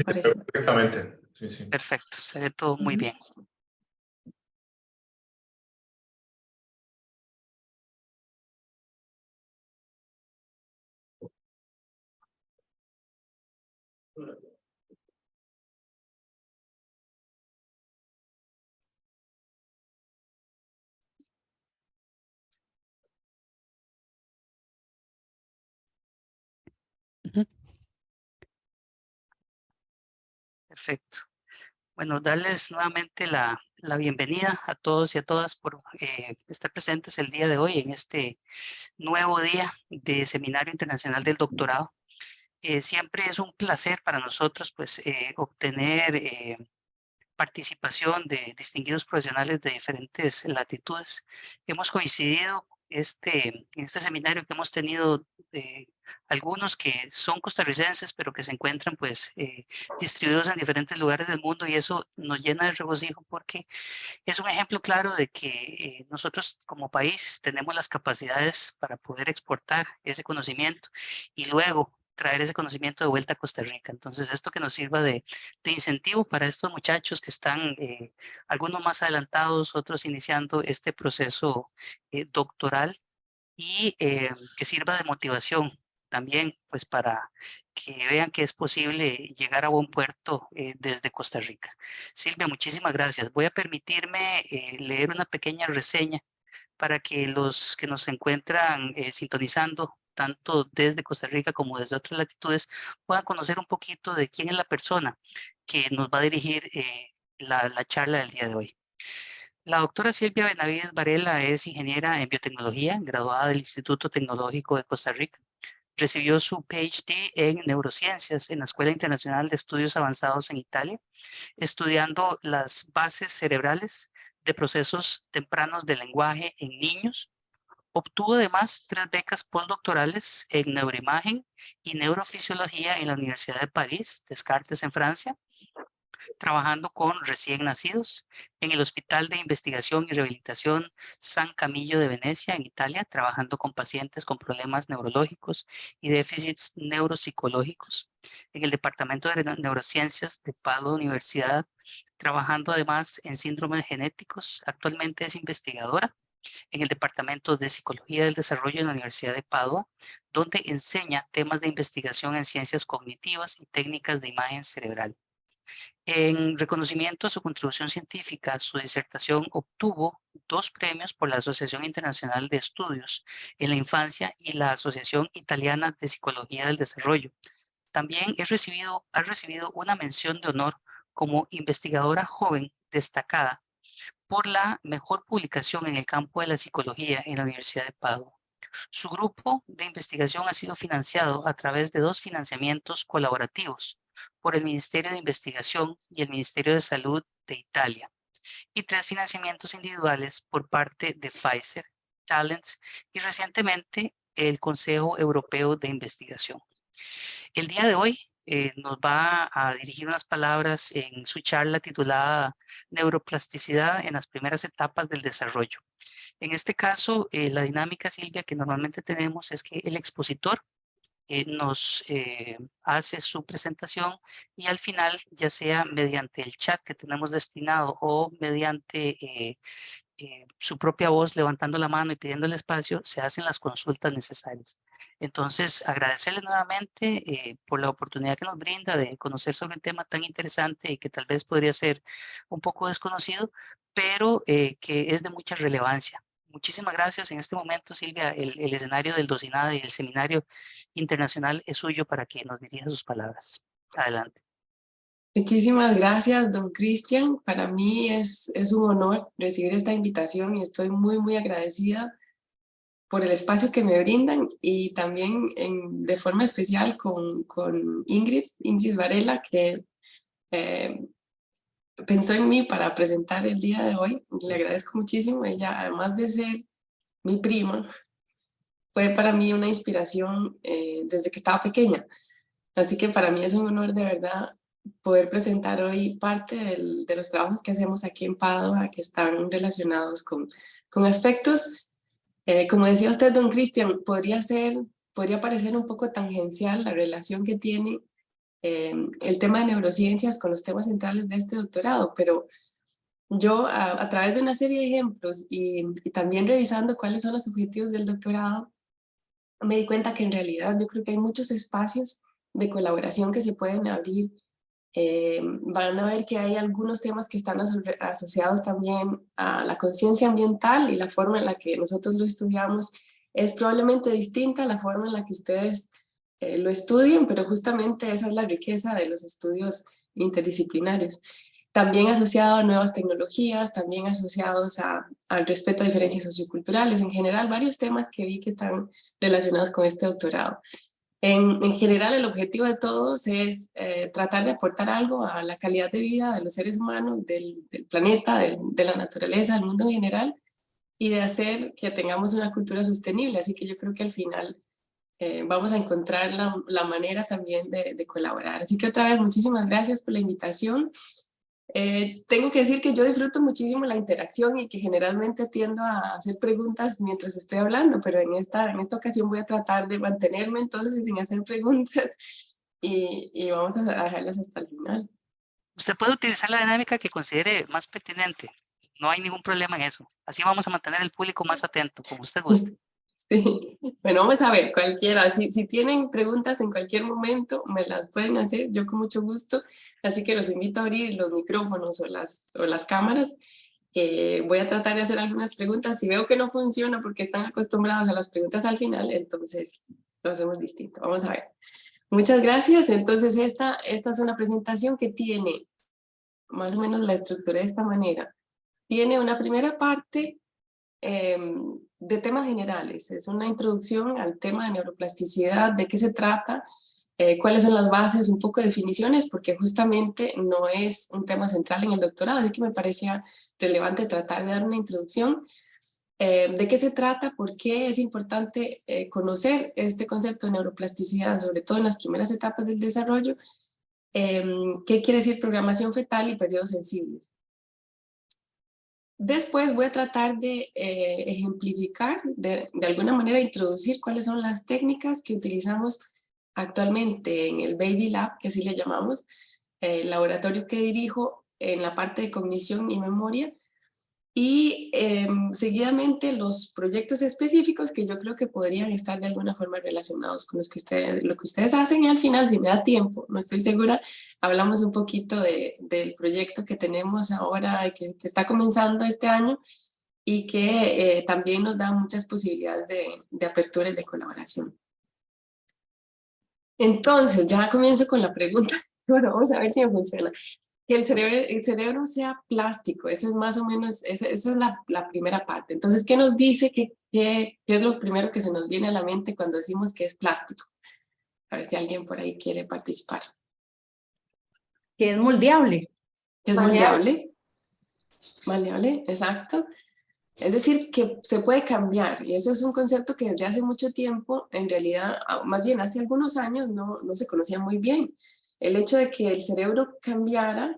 Perfectamente. Sí, sí. Perfecto, se ve todo muy bien. Ujú. Perfecto. Bueno, darles nuevamente la bienvenida a todos y a todas por estar presentes el día de hoy en este nuevo día de Seminario Internacional del Doctorado. Siempre es un placer para nosotros pues obtener participación de distinguidos profesionales de diferentes latitudes. Hemos coincidido en este seminario que hemos tenido algunos que son costarricenses, pero que se encuentran pues distribuidos en diferentes lugares del mundo, y eso nos llena de regocijo porque es un ejemplo claro de que nosotros como país tenemos las capacidades para poder exportar ese conocimiento y luego traer ese conocimiento de vuelta a Costa Rica. Entonces, esto que nos sirva de incentivo para estos muchachos que están, algunos más adelantados, otros iniciando este proceso doctoral, y que sirva de motivación también, pues para que vean que es posible llegar a buen puerto desde Costa Rica. Silvia, muchísimas gracias. Voy a permitirme leer una pequeña reseña para que los que nos encuentran sintonizando, tanto desde Costa Rica como desde otras latitudes, puedan conocer un poquito de quién es la persona que nos va a dirigir la charla del día de hoy. La doctora Silvia Benavides Varela es ingeniera en biotecnología, graduada del Instituto Tecnológico de Costa Rica. Recibió su PhD en neurociencias en la Escuela Internacional de Estudios Avanzados en Italia, estudiando las bases cerebrales de procesos tempranos de lenguaje en niños. Obtuvo además 3 becas postdoctorales en neuroimagen y neurofisiología en la Universidad de París, Descartes en Francia, trabajando con recién nacidos, en el Hospital de Investigación y Rehabilitación San Camillo de Venecia, en Italia, trabajando con pacientes con problemas neurológicos y déficits neuropsicológicos, en el Departamento de Neurociencias de Padua Universidad, trabajando además en síndromes genéticos. Actualmente es investigadora en el Departamento de Psicología del Desarrollo en la Universidad de Padua, donde enseña temas de investigación en ciencias cognitivas y técnicas de imagen cerebral. En reconocimiento a su contribución científica, su disertación obtuvo 2 premios por la Asociación Internacional de Estudios en la Infancia y la Asociación Italiana de Psicología del Desarrollo. También ha recibido una mención de honor como investigadora joven destacada por la mejor publicación en el campo de la psicología en la Universidad de Padua. Su grupo de investigación ha sido financiado a través de 2 financiamientos colaborativos por el Ministerio de Investigación y el Ministerio de Salud de Italia, y 3 financiamientos individuales por parte de Pfizer, Talents y recientemente el Consejo Europeo de Investigación. El día de hoy nos va a dirigir unas palabras en su charla titulada Neuroplasticidad en las primeras etapas del desarrollo. En este caso, la dinámica, Silvia, que normalmente tenemos es que el expositor nos hace su presentación, y al final, ya sea mediante el chat que tenemos destinado o mediante su propia voz levantando la mano y pidiendo el espacio, se hacen las consultas necesarias. Entonces, agradecerle nuevamente por la oportunidad que nos brinda de conocer sobre un tema tan interesante y que tal vez podría ser un poco desconocido, pero que es de mucha relevancia. Muchísimas gracias. En este momento, Silvia, el escenario del Docinada y el Seminario Internacional es suyo para que nos dirija sus palabras. Adelante. Muchísimas gracias, don Cristian. Para mí es un honor recibir esta invitación y estoy muy agradecida por el espacio que me brindan, y también de forma especial con Ingrid Varela, que pensó en mí para presentar el día de hoy. Le agradezco muchísimo. Ella, además de ser mi prima, fue para mí una inspiración desde que estaba pequeña. Así que para mí es un honor de verdad poder presentar hoy parte de los trabajos que hacemos aquí en Padua, que están relacionados con aspectos, como decía usted, don Cristian, podría parecer un poco tangencial la relación que tiene el tema de neurociencias con los temas centrales de este doctorado, pero yo a través de una serie de ejemplos y también revisando cuáles son los objetivos del doctorado, me di cuenta que en realidad yo creo que hay muchos espacios de colaboración que se pueden abrir. Van a ver que hay algunos temas que están asociados también a la conciencia ambiental, y la forma en la que nosotros lo estudiamos es probablemente distinta a la forma en la que ustedes lo estudian, pero justamente esa es la riqueza de los estudios interdisciplinarios. También asociado a nuevas tecnologías, también asociados al respeto a diferencias socioculturales, en general varios temas que vi que están relacionados con este doctorado. En general, el objetivo de todos es tratar de aportar algo a la calidad de vida de los seres humanos, del planeta, de la naturaleza, del mundo en general, y de hacer que tengamos una cultura sostenible. Así que yo creo que al final vamos a encontrar la manera también de colaborar. Así que otra vez, muchísimas gracias por la invitación. Tengo que decir que yo disfruto muchísimo la interacción y que generalmente tiendo a hacer preguntas mientras estoy hablando, pero en esta ocasión voy a tratar de mantenerme entonces sin hacer preguntas y vamos a dejarlas hasta el final. Usted puede utilizar la dinámica que considere más pertinente. No hay ningún problema en eso. Así vamos a mantener el público más atento, como usted guste. Sí. Bueno, vamos a ver, cualquiera. Si tienen preguntas en cualquier momento, me las pueden hacer, yo con mucho gusto. Así que los invito a abrir los micrófonos o las cámaras. Voy a tratar de hacer algunas preguntas. Si veo que no funciona porque están acostumbrados a las preguntas al final, entonces lo hacemos distinto. Vamos a ver. Muchas gracias. Entonces esta es una presentación que tiene más o menos la estructura de esta manera. Tiene una primera parte de temas generales. Es una introducción al tema de neuroplasticidad, de qué se trata, cuáles son las bases, un poco de definiciones, porque justamente no es un tema central en el doctorado, así que me parecía relevante tratar de dar una introducción. ¿De qué se trata? ¿Por qué es importante conocer este concepto de neuroplasticidad, sobre todo en las primeras etapas del desarrollo? ¿Qué quiere decir programación fetal y periodos sensibles? Después voy a tratar de ejemplificar, de alguna manera introducir cuáles son las técnicas que utilizamos actualmente en el Baby Lab, que así le llamamos, el laboratorio que dirijo en la parte de cognición y memoria, y seguidamente los proyectos específicos que yo creo que podrían estar de alguna forma relacionados con lo que ustedes hacen, y al final, si me da tiempo, no estoy segura, hablamos un poquito del proyecto que tenemos ahora, que está comenzando este año y que también nos da muchas posibilidades de apertura y de colaboración. Entonces, ya comienzo con la pregunta. Bueno, vamos a ver si me funciona. Que el cerebro sea plástico, eso es más o menos, esa es la primera parte. Entonces, ¿qué nos dice? ¿Qué es lo primero que se nos viene a la mente cuando decimos que es plástico? A ver si alguien por ahí quiere participar. Que es moldeable. ¿Es moldeable? Maleable, exacto. Es decir, que se puede cambiar, y ese es un concepto que desde hace mucho tiempo, en realidad, más bien hace algunos años, no se conocía muy bien. El hecho de que el cerebro cambiara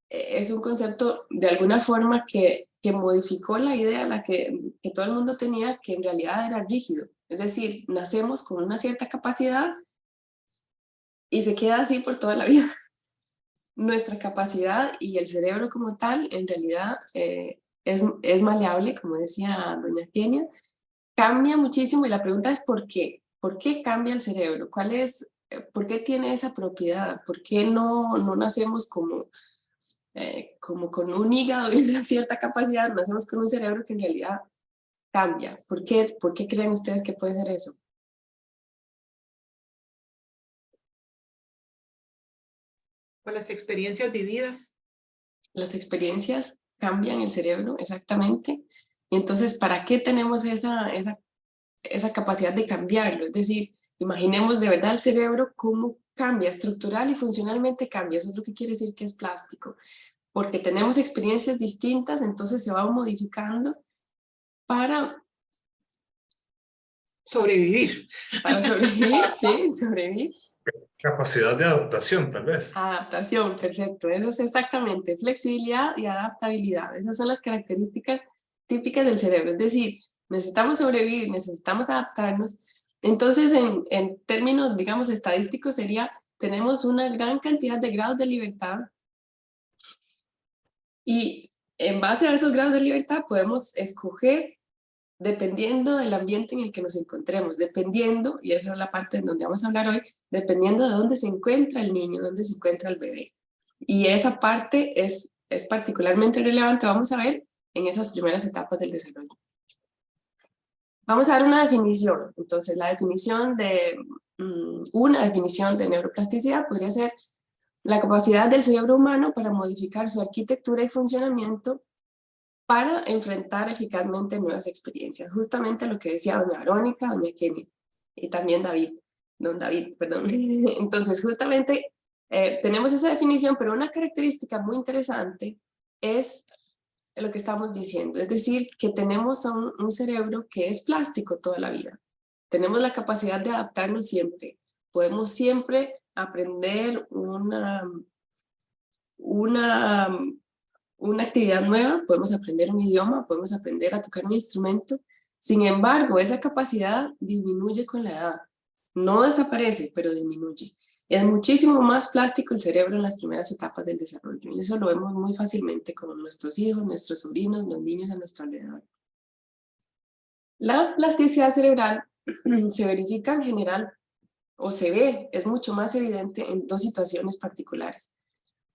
es un concepto de alguna forma que modificó la idea que todo el mundo tenía, que en realidad era rígido. Es decir, nacemos con una cierta capacidad y se queda así por toda la vida. Nuestra capacidad y el cerebro como tal, en realidad, es maleable, como decía doña Kenia, cambia muchísimo, y la pregunta es ¿por qué? ¿Por qué cambia el cerebro? ¿Por qué tiene esa propiedad? ¿Por qué no nacemos como con un hígado y una cierta capacidad, nacemos con un cerebro que en realidad cambia? ¿Por qué creen ustedes que puede ser eso? Con las experiencias vividas. Las experiencias cambian el cerebro, exactamente. Y entonces, ¿para qué tenemos esa capacidad de cambiarlo? Es decir, imaginemos de verdad el cerebro cómo cambia, estructural y funcionalmente cambia. Eso es lo que quiere decir que es plástico. Porque tenemos experiencias distintas, entonces se va modificando para Sobrevivir. Para sobrevivir, sí, sobrevivir. Capacidad de adaptación, tal vez. Adaptación, perfecto. Eso es exactamente, flexibilidad y adaptabilidad. Esas son las características típicas del cerebro. Es decir, necesitamos sobrevivir, necesitamos adaptarnos. Entonces, en términos, digamos, estadísticos sería, tenemos una gran cantidad de grados de libertad y en base a esos grados de libertad podemos escoger dependiendo del ambiente en el que nos encontremos, dependiendo, y esa es la parte en donde vamos a hablar hoy, dependiendo de dónde se encuentra el niño, dónde se encuentra el bebé. Y esa parte es particularmente relevante, vamos a ver, en esas primeras etapas del desarrollo. Vamos a dar una definición. Entonces, la definición de, una definición de neuroplasticidad podría ser la capacidad del cerebro humano para modificar su arquitectura y funcionamiento para enfrentar eficazmente nuevas experiencias. Justamente lo que decía doña Verónica, doña Kenia, y también don David, perdón. Entonces, justamente tenemos esa definición, pero una característica muy interesante es lo que estamos diciendo, es decir, que tenemos un cerebro que es plástico toda la vida. Tenemos la capacidad de adaptarnos siempre. Podemos siempre aprender una actividad nueva, podemos aprender un idioma, podemos aprender a tocar un instrumento. Sin embargo, esa capacidad disminuye con la edad. No desaparece, pero disminuye. Es muchísimo más plástico el cerebro en las primeras etapas del desarrollo. Y eso lo vemos muy fácilmente con nuestros hijos, nuestros sobrinos, los niños a nuestro alrededor. La plasticidad cerebral se verifica en general, o se ve, es mucho más evidente en dos situaciones particulares.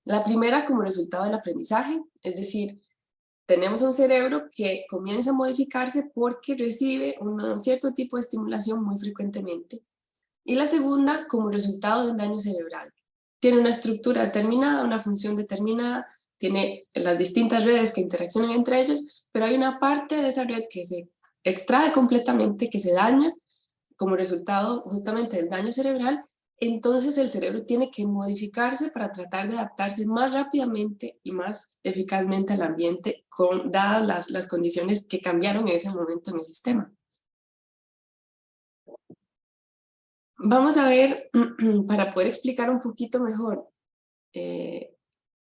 La primera como resultado del aprendizaje, es decir, tenemos un cerebro que comienza a modificarse porque recibe un cierto tipo de estimulación muy frecuentemente. Y la segunda como resultado de un daño cerebral. Tiene una estructura determinada, una función determinada, tiene las distintas redes que interaccionan entre ellos, pero hay una parte de esa red que se extrae completamente, que se daña como resultado justamente del daño cerebral. Entonces el cerebro tiene que modificarse para tratar de adaptarse más rápidamente y más eficazmente al ambiente, dadas las condiciones que cambiaron en ese momento en el sistema. Vamos a ver, para poder explicar un poquito mejor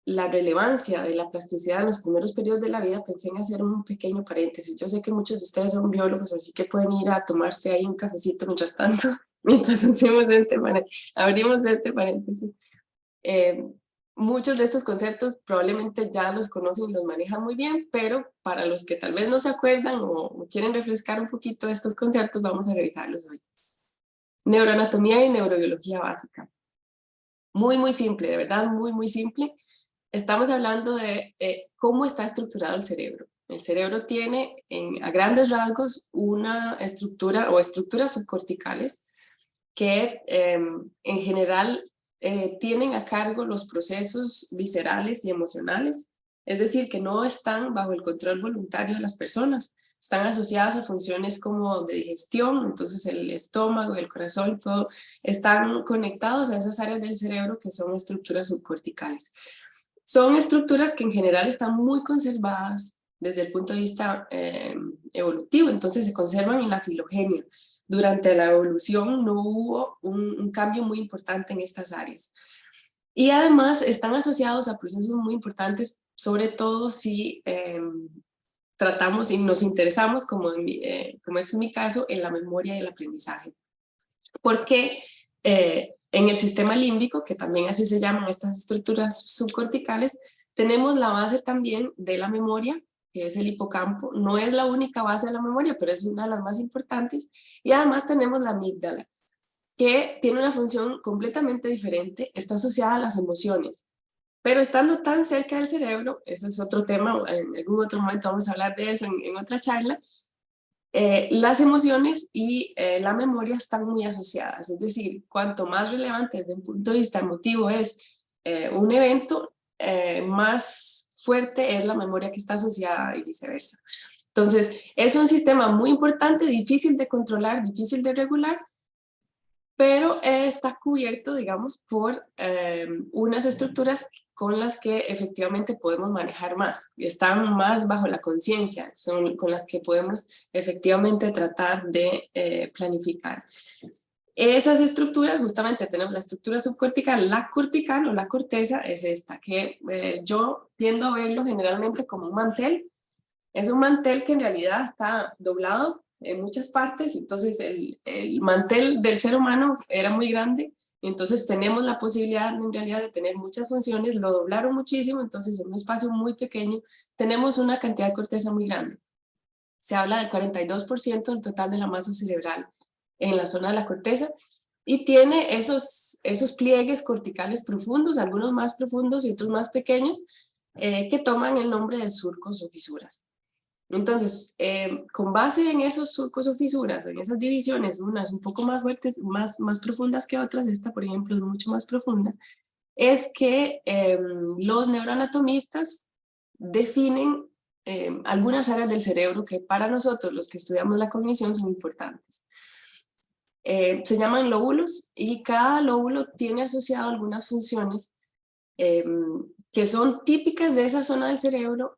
la relevancia de la plasticidad en los primeros periodos de la vida, pensé en hacer un pequeño paréntesis. Yo sé que muchos de ustedes son biólogos, así que pueden ir a tomarse ahí un cafecito mientras tanto, mientras abrimos este paréntesis. Muchos de estos conceptos probablemente ya los conocen y los manejan muy bien, pero para los que tal vez no se acuerdan o quieren refrescar un poquito estos conceptos, vamos a revisarlos hoy. Neuroanatomía y neurobiología básica. Muy, muy simple, de verdad, muy, muy simple. Estamos hablando de cómo está estructurado el cerebro. El cerebro tiene, a grandes rasgos, una estructura o estructuras subcorticales que en general tienen a cargo los procesos viscerales y emocionales, es decir, que no están bajo el control voluntario de las personas. Están asociadas a funciones como de digestión, entonces el estómago, el corazón, todo están conectados a esas áreas del cerebro que son estructuras subcorticales. Son estructuras que en general están muy conservadas desde el punto de vista evolutivo, entonces se conservan en la filogenia. Durante la evolución no hubo un cambio muy importante en estas áreas. Y además están asociados a procesos muy importantes, sobre todo si tratamos y nos interesamos, como es en mi caso, en la memoria y el aprendizaje. Porque en el sistema límbico, que también así se llaman estas estructuras subcorticales, tenemos la base también de la memoria, que es el hipocampo. No es la única base de la memoria, pero es una de las más importantes. Y además tenemos la amígdala, que tiene una función completamente diferente, está asociada a las emociones. Pero estando tan cerca del cerebro, eso es otro tema, en algún otro momento vamos a hablar de eso en otra charla, las emociones y la memoria están muy asociadas, es decir, cuanto más relevante desde un punto de vista emotivo es un evento, más fuerte es la memoria que está asociada y viceversa. Entonces, es un sistema muy importante, difícil de controlar, difícil de regular, pero está cubierto, digamos, por unas estructuras con las que efectivamente podemos manejar más, están más bajo la conciencia, son con las que podemos efectivamente tratar de planificar. Esas estructuras, justamente tenemos la estructura subcortical, la cortical o la corteza es esta, que yo tiendo a verlo generalmente como un mantel. Es un mantel que en realidad está doblado en muchas partes, entonces el mantel del ser humano era muy grande, entonces tenemos la posibilidad en realidad de tener muchas funciones, lo doblaron muchísimo, entonces en un espacio muy pequeño tenemos una cantidad de corteza muy grande. Se habla del 42% del total de la masa cerebral en la zona de la corteza, y tiene esos pliegues corticales profundos, algunos más profundos y otros más pequeños, que toman el nombre de surcos o fisuras. Entonces, con base en esos surcos o fisuras, en esas divisiones, unas un poco más fuertes, más profundas que otras, esta por ejemplo es mucho más profunda, es que los neuroanatomistas definen algunas áreas del cerebro que para nosotros, los que estudiamos la cognición, son importantes. Se llaman lóbulos y cada lóbulo tiene asociado algunas funciones que son típicas de esa zona del cerebro,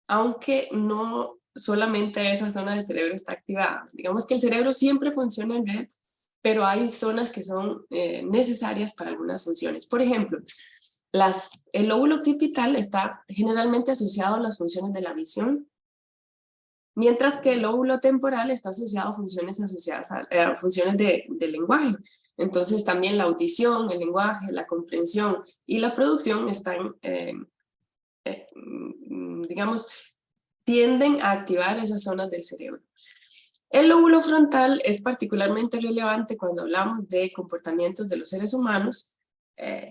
aunque no solamente esa zona del cerebro está activada. Digamos que el cerebro siempre funciona en red, pero hay zonas que son necesarias para algunas funciones. Por ejemplo, el lóbulo occipital está generalmente asociado a las funciones de la visión, mientras que el lóbulo temporal está asociado a funciones del lenguaje. Entonces también la audición, el lenguaje, la comprensión y la producción están, digamos, tienden a activar esas zonas del cerebro. El lóbulo frontal es particularmente relevante cuando hablamos de comportamientos de los seres humanos,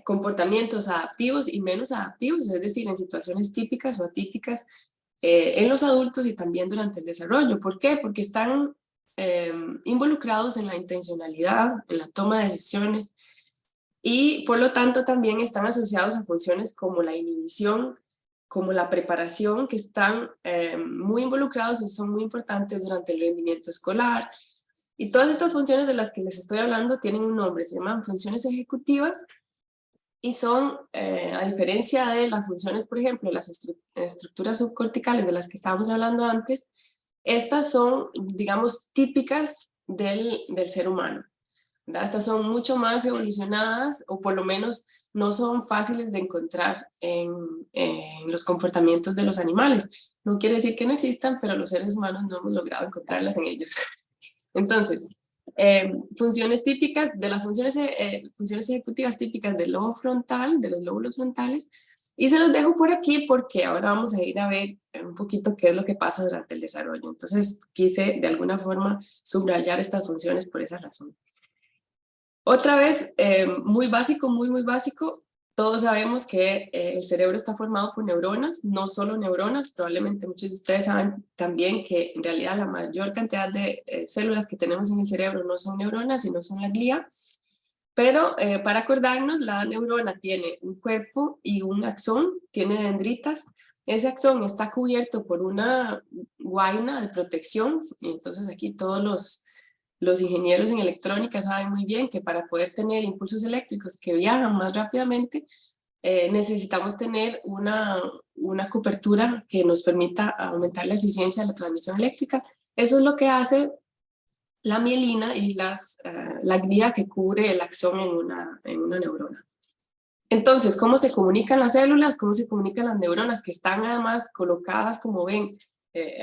comportamientos adaptivos y menos adaptivos, es decir, en situaciones típicas o atípicas en los adultos y también durante el desarrollo. ¿Por qué? Porque están involucrados en la intencionalidad, en la toma de decisiones, y por lo tanto también están asociados a funciones como la inhibición, como la preparación, que están muy involucrados y son muy importantes durante el rendimiento escolar. Y todas estas funciones de las que les estoy hablando tienen un nombre, se llaman funciones ejecutivas, y son, a diferencia de las funciones, por ejemplo, las estructuras subcorticales de las que estábamos hablando antes, estas son, digamos, típicas del ser humano, ¿verdad? Estas son mucho más evolucionadas, o por lo menos no son fáciles de encontrar en los comportamientos de los animales. No quiere decir que no existan, pero los seres humanos no hemos logrado encontrarlas en ellos. Entonces, funciones típicas de las funciones ejecutivas típicas del lobo frontal, de los lóbulos frontales, y se los dejo por aquí porque ahora vamos a ir a ver un poquito qué es lo que pasa durante el desarrollo. Entonces quise de alguna forma subrayar estas funciones por esa razón. Otra vez, muy básico, muy básico, todos sabemos que el cerebro está formado por neuronas, no solo neuronas, probablemente muchos de ustedes saben también que en realidad la mayor cantidad de células que tenemos en el cerebro no son neuronas, sino son la glía, pero para acordarnos, la neurona tiene un cuerpo y un axón, tiene dendritas. Ese axón está cubierto por una guaina de protección, y entonces aquí todos los ingenieros en electrónica saben muy bien que para poder tener impulsos eléctricos que viajan más rápidamente, necesitamos tener una cobertura que nos permita aumentar la eficiencia de la transmisión eléctrica. Eso es lo que hace la mielina y la glía que cubre el axón en una neurona. Entonces, ¿cómo se comunican las células? ¿Cómo se comunican las neuronas? Que están además colocadas, como ven,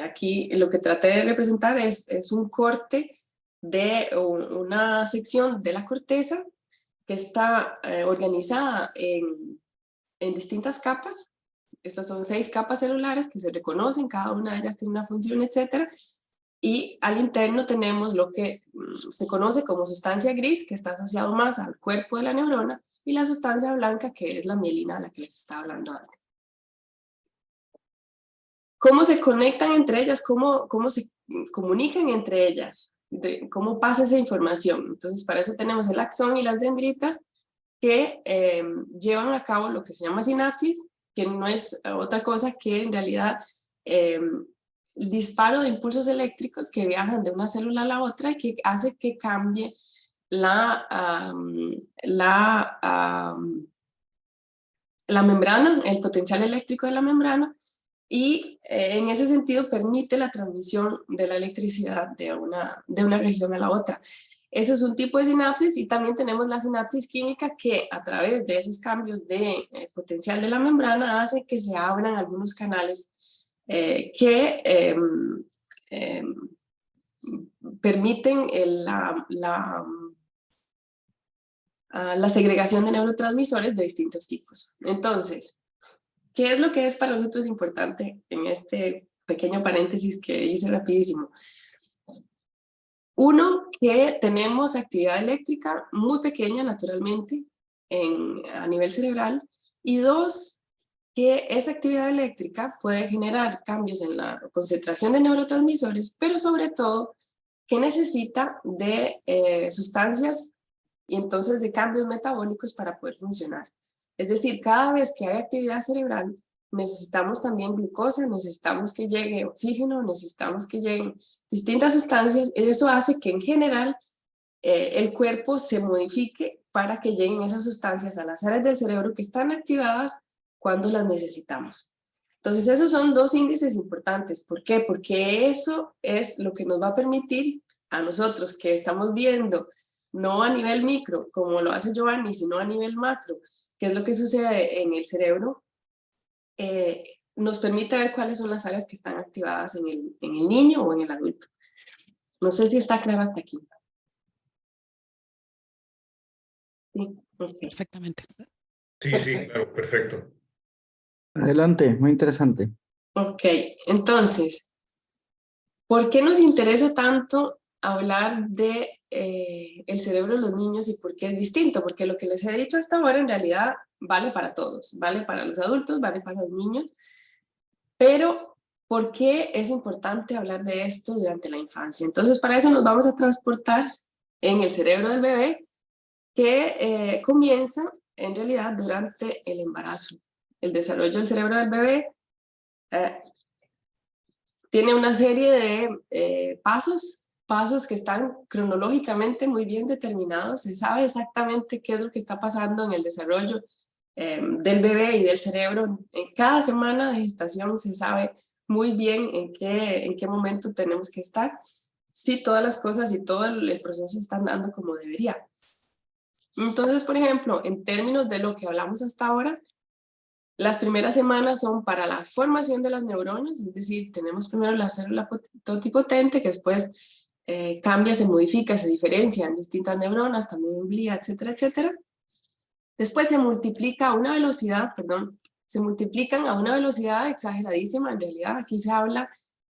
aquí lo que traté de representar es un corte de una sección de la corteza que está organizada en distintas capas. Estas son 6 capas celulares que se reconocen, cada una de ellas tiene una función, etc. Y al interno tenemos lo que se conoce como sustancia gris, que está asociado más al cuerpo de la neurona, y la sustancia blanca, que es la mielina de la que les estaba hablando antes. ¿Cómo se conectan entre ellas? ¿Cómo se comunican entre ellas? ¿Cómo pasa esa información? Entonces, para eso tenemos el axón y las dendritas que llevan a cabo lo que se llama sinapsis, que no es otra cosa que en realidad el disparo de impulsos eléctricos que viajan de una célula a la otra y que hace que cambie la membrana, el potencial eléctrico de la membrana, y en ese sentido permite la transmisión de la electricidad de una región a la otra. Eso es un tipo de sinapsis, y también tenemos la sinapsis química, que a través de esos cambios de potencial de la membrana hace que se abran algunos canales que permiten la segregación de neurotransmisores de distintos tipos. Entonces, ¿qué es lo que es para nosotros importante en este pequeño paréntesis que hice rapidísimo? Uno, que tenemos actividad eléctrica muy pequeña naturalmente a nivel cerebral, y dos, que esa actividad eléctrica puede generar cambios en la concentración de neurotransmisores, pero sobre todo que necesita de sustancias y entonces de cambios metabólicos para poder funcionar. Es decir, cada vez que hay actividad cerebral, necesitamos también glucosa, necesitamos que llegue oxígeno, necesitamos que lleguen distintas sustancias, y eso hace que en general el cuerpo se modifique para que lleguen esas sustancias a las áreas del cerebro que están activadas cuando las necesitamos. Entonces esos son dos índices importantes. ¿Por qué? Porque eso es lo que nos va a permitir a nosotros, que estamos viendo no a nivel micro, como lo hace Giovanni, sino a nivel macro, qué es lo que sucede en el cerebro, nos permite ver cuáles son las áreas que están activadas en el niño o en el adulto. No sé si está claro hasta aquí. Sí, okay. Perfectamente. Sí, sí, claro, perfecto. Adelante, muy interesante. Ok, entonces, ¿por qué nos interesa tanto hablar de el cerebro de los niños y por qué es distinto? Porque lo que les he dicho hasta ahora en realidad vale para todos, vale para los adultos, vale para los niños, pero ¿por qué es importante hablar de esto durante la infancia? Entonces, para eso nos vamos a transportar en el cerebro del bebé, que comienza en realidad durante el embarazo. El desarrollo del cerebro del bebé tiene una serie de pasos que están cronológicamente muy bien determinados. Se sabe exactamente qué es lo que está pasando en el desarrollo del bebé y del cerebro. En cada semana de gestación se sabe muy bien en qué momento tenemos que estar, si todas las cosas y todo el proceso están dando como debería. Entonces, por ejemplo, en términos de lo que hablamos hasta ahora, las primeras semanas son para la formación de las neuronas, es decir, tenemos primero la célula totipotente, que después cambia, se modifica, se diferencia en distintas neuronas, también en glía, etcétera, etcétera. Después se multiplica a una velocidad, se multiplican a una velocidad exageradísima. En realidad aquí se habla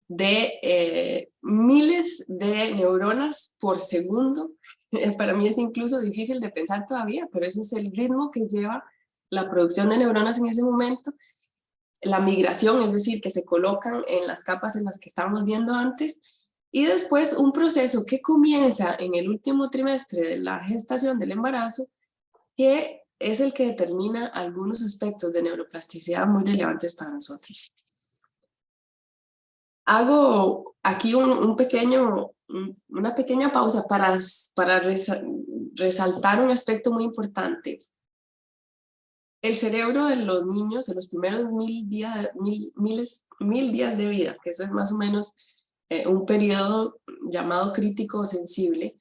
de miles de neuronas por segundo. Para mí es incluso difícil de pensar todavía, pero ese es el ritmo que lleva la producción de neuronas en ese momento. La migración, es decir, que se colocan en las capas en las que estábamos viendo antes, y después un proceso que comienza en el último trimestre de la gestación del embarazo, que es el que determina algunos aspectos de neuroplasticidad muy relevantes para nosotros. Hago aquí una pequeña pausa para resaltar un aspecto muy importante. El cerebro de los niños en los primeros 1000 días de vida, que eso es más o menos un periodo llamado crítico o sensible,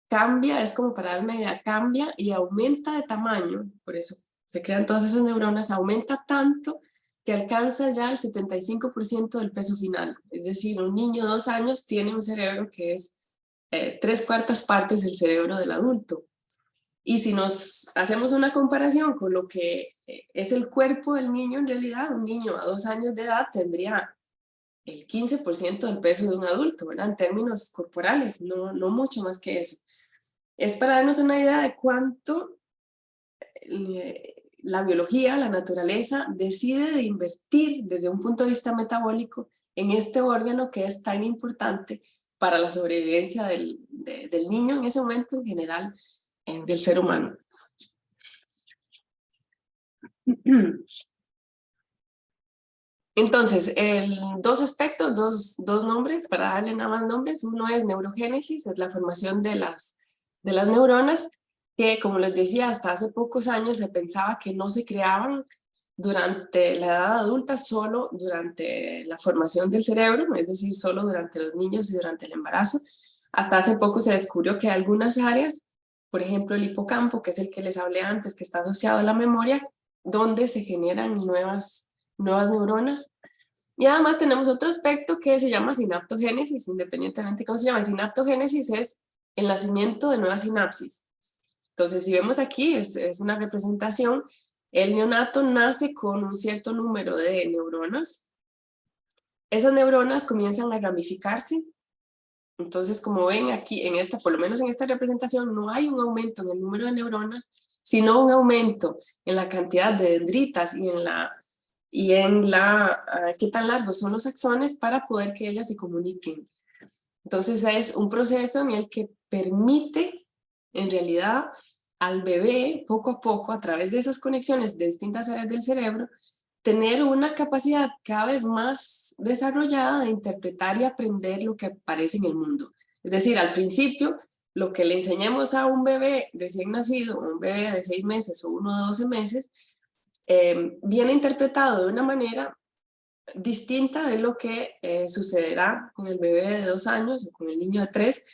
cambia, es como para dar una idea, cambia y aumenta de tamaño, por eso se crean todas esas neuronas, aumenta tanto que alcanza ya el 75% del peso final. Es decir, un niño de 2 años tiene un cerebro que es 3/4 partes del cerebro del adulto. Y si nos hacemos una comparación con lo que es el cuerpo del niño, en realidad un niño a 2 años de edad tendría el 15% del peso de un adulto, ¿verdad? En términos corporales, no mucho más que eso. Es para darnos una idea de cuánto la biología, la naturaleza, decide de invertir desde un punto de vista metabólico en este órgano que es tan importante para la sobrevivencia del niño en ese momento, en general, del ser humano. Entonces, dos aspectos, dos nombres, para darle nada más nombres. Uno es neurogénesis, es la formación de de las neuronas, que como les decía, hasta hace pocos años se pensaba que no se creaban durante la edad adulta, solo durante la formación del cerebro, es decir, solo durante los niños y durante el embarazo. Hasta hace poco se descubrió que algunas áreas, por ejemplo el hipocampo, que es el que les hablé antes, que está asociado a la memoria, donde se generan nuevas neuronas. Y además tenemos otro aspecto que se llama sinaptogénesis, independientemente de cómo se llama. Sinaptogénesis es el nacimiento de nuevas sinapsis. Entonces, si vemos aquí, es una representación. El neonato nace con un cierto número de neuronas. Esas neuronas comienzan a ramificarse. Entonces, como ven aquí, por lo menos en esta representación, no hay un aumento en el número de neuronas, sino un aumento en la cantidad de dendritas y en qué tan largos son los axones para poder que ellas se comuniquen. Entonces es un proceso en el que permite, en realidad, al bebé, poco a poco, a través de esas conexiones de distintas áreas del cerebro, tener una capacidad cada vez más desarrollada de interpretar y aprender lo que aparece en el mundo. Es decir, al principio, lo que le enseñemos a un bebé recién nacido, un bebé de 6 meses o uno de 12 meses, viene interpretado de una manera distinta de lo que sucederá con el bebé de 2 años o con el niño de 3,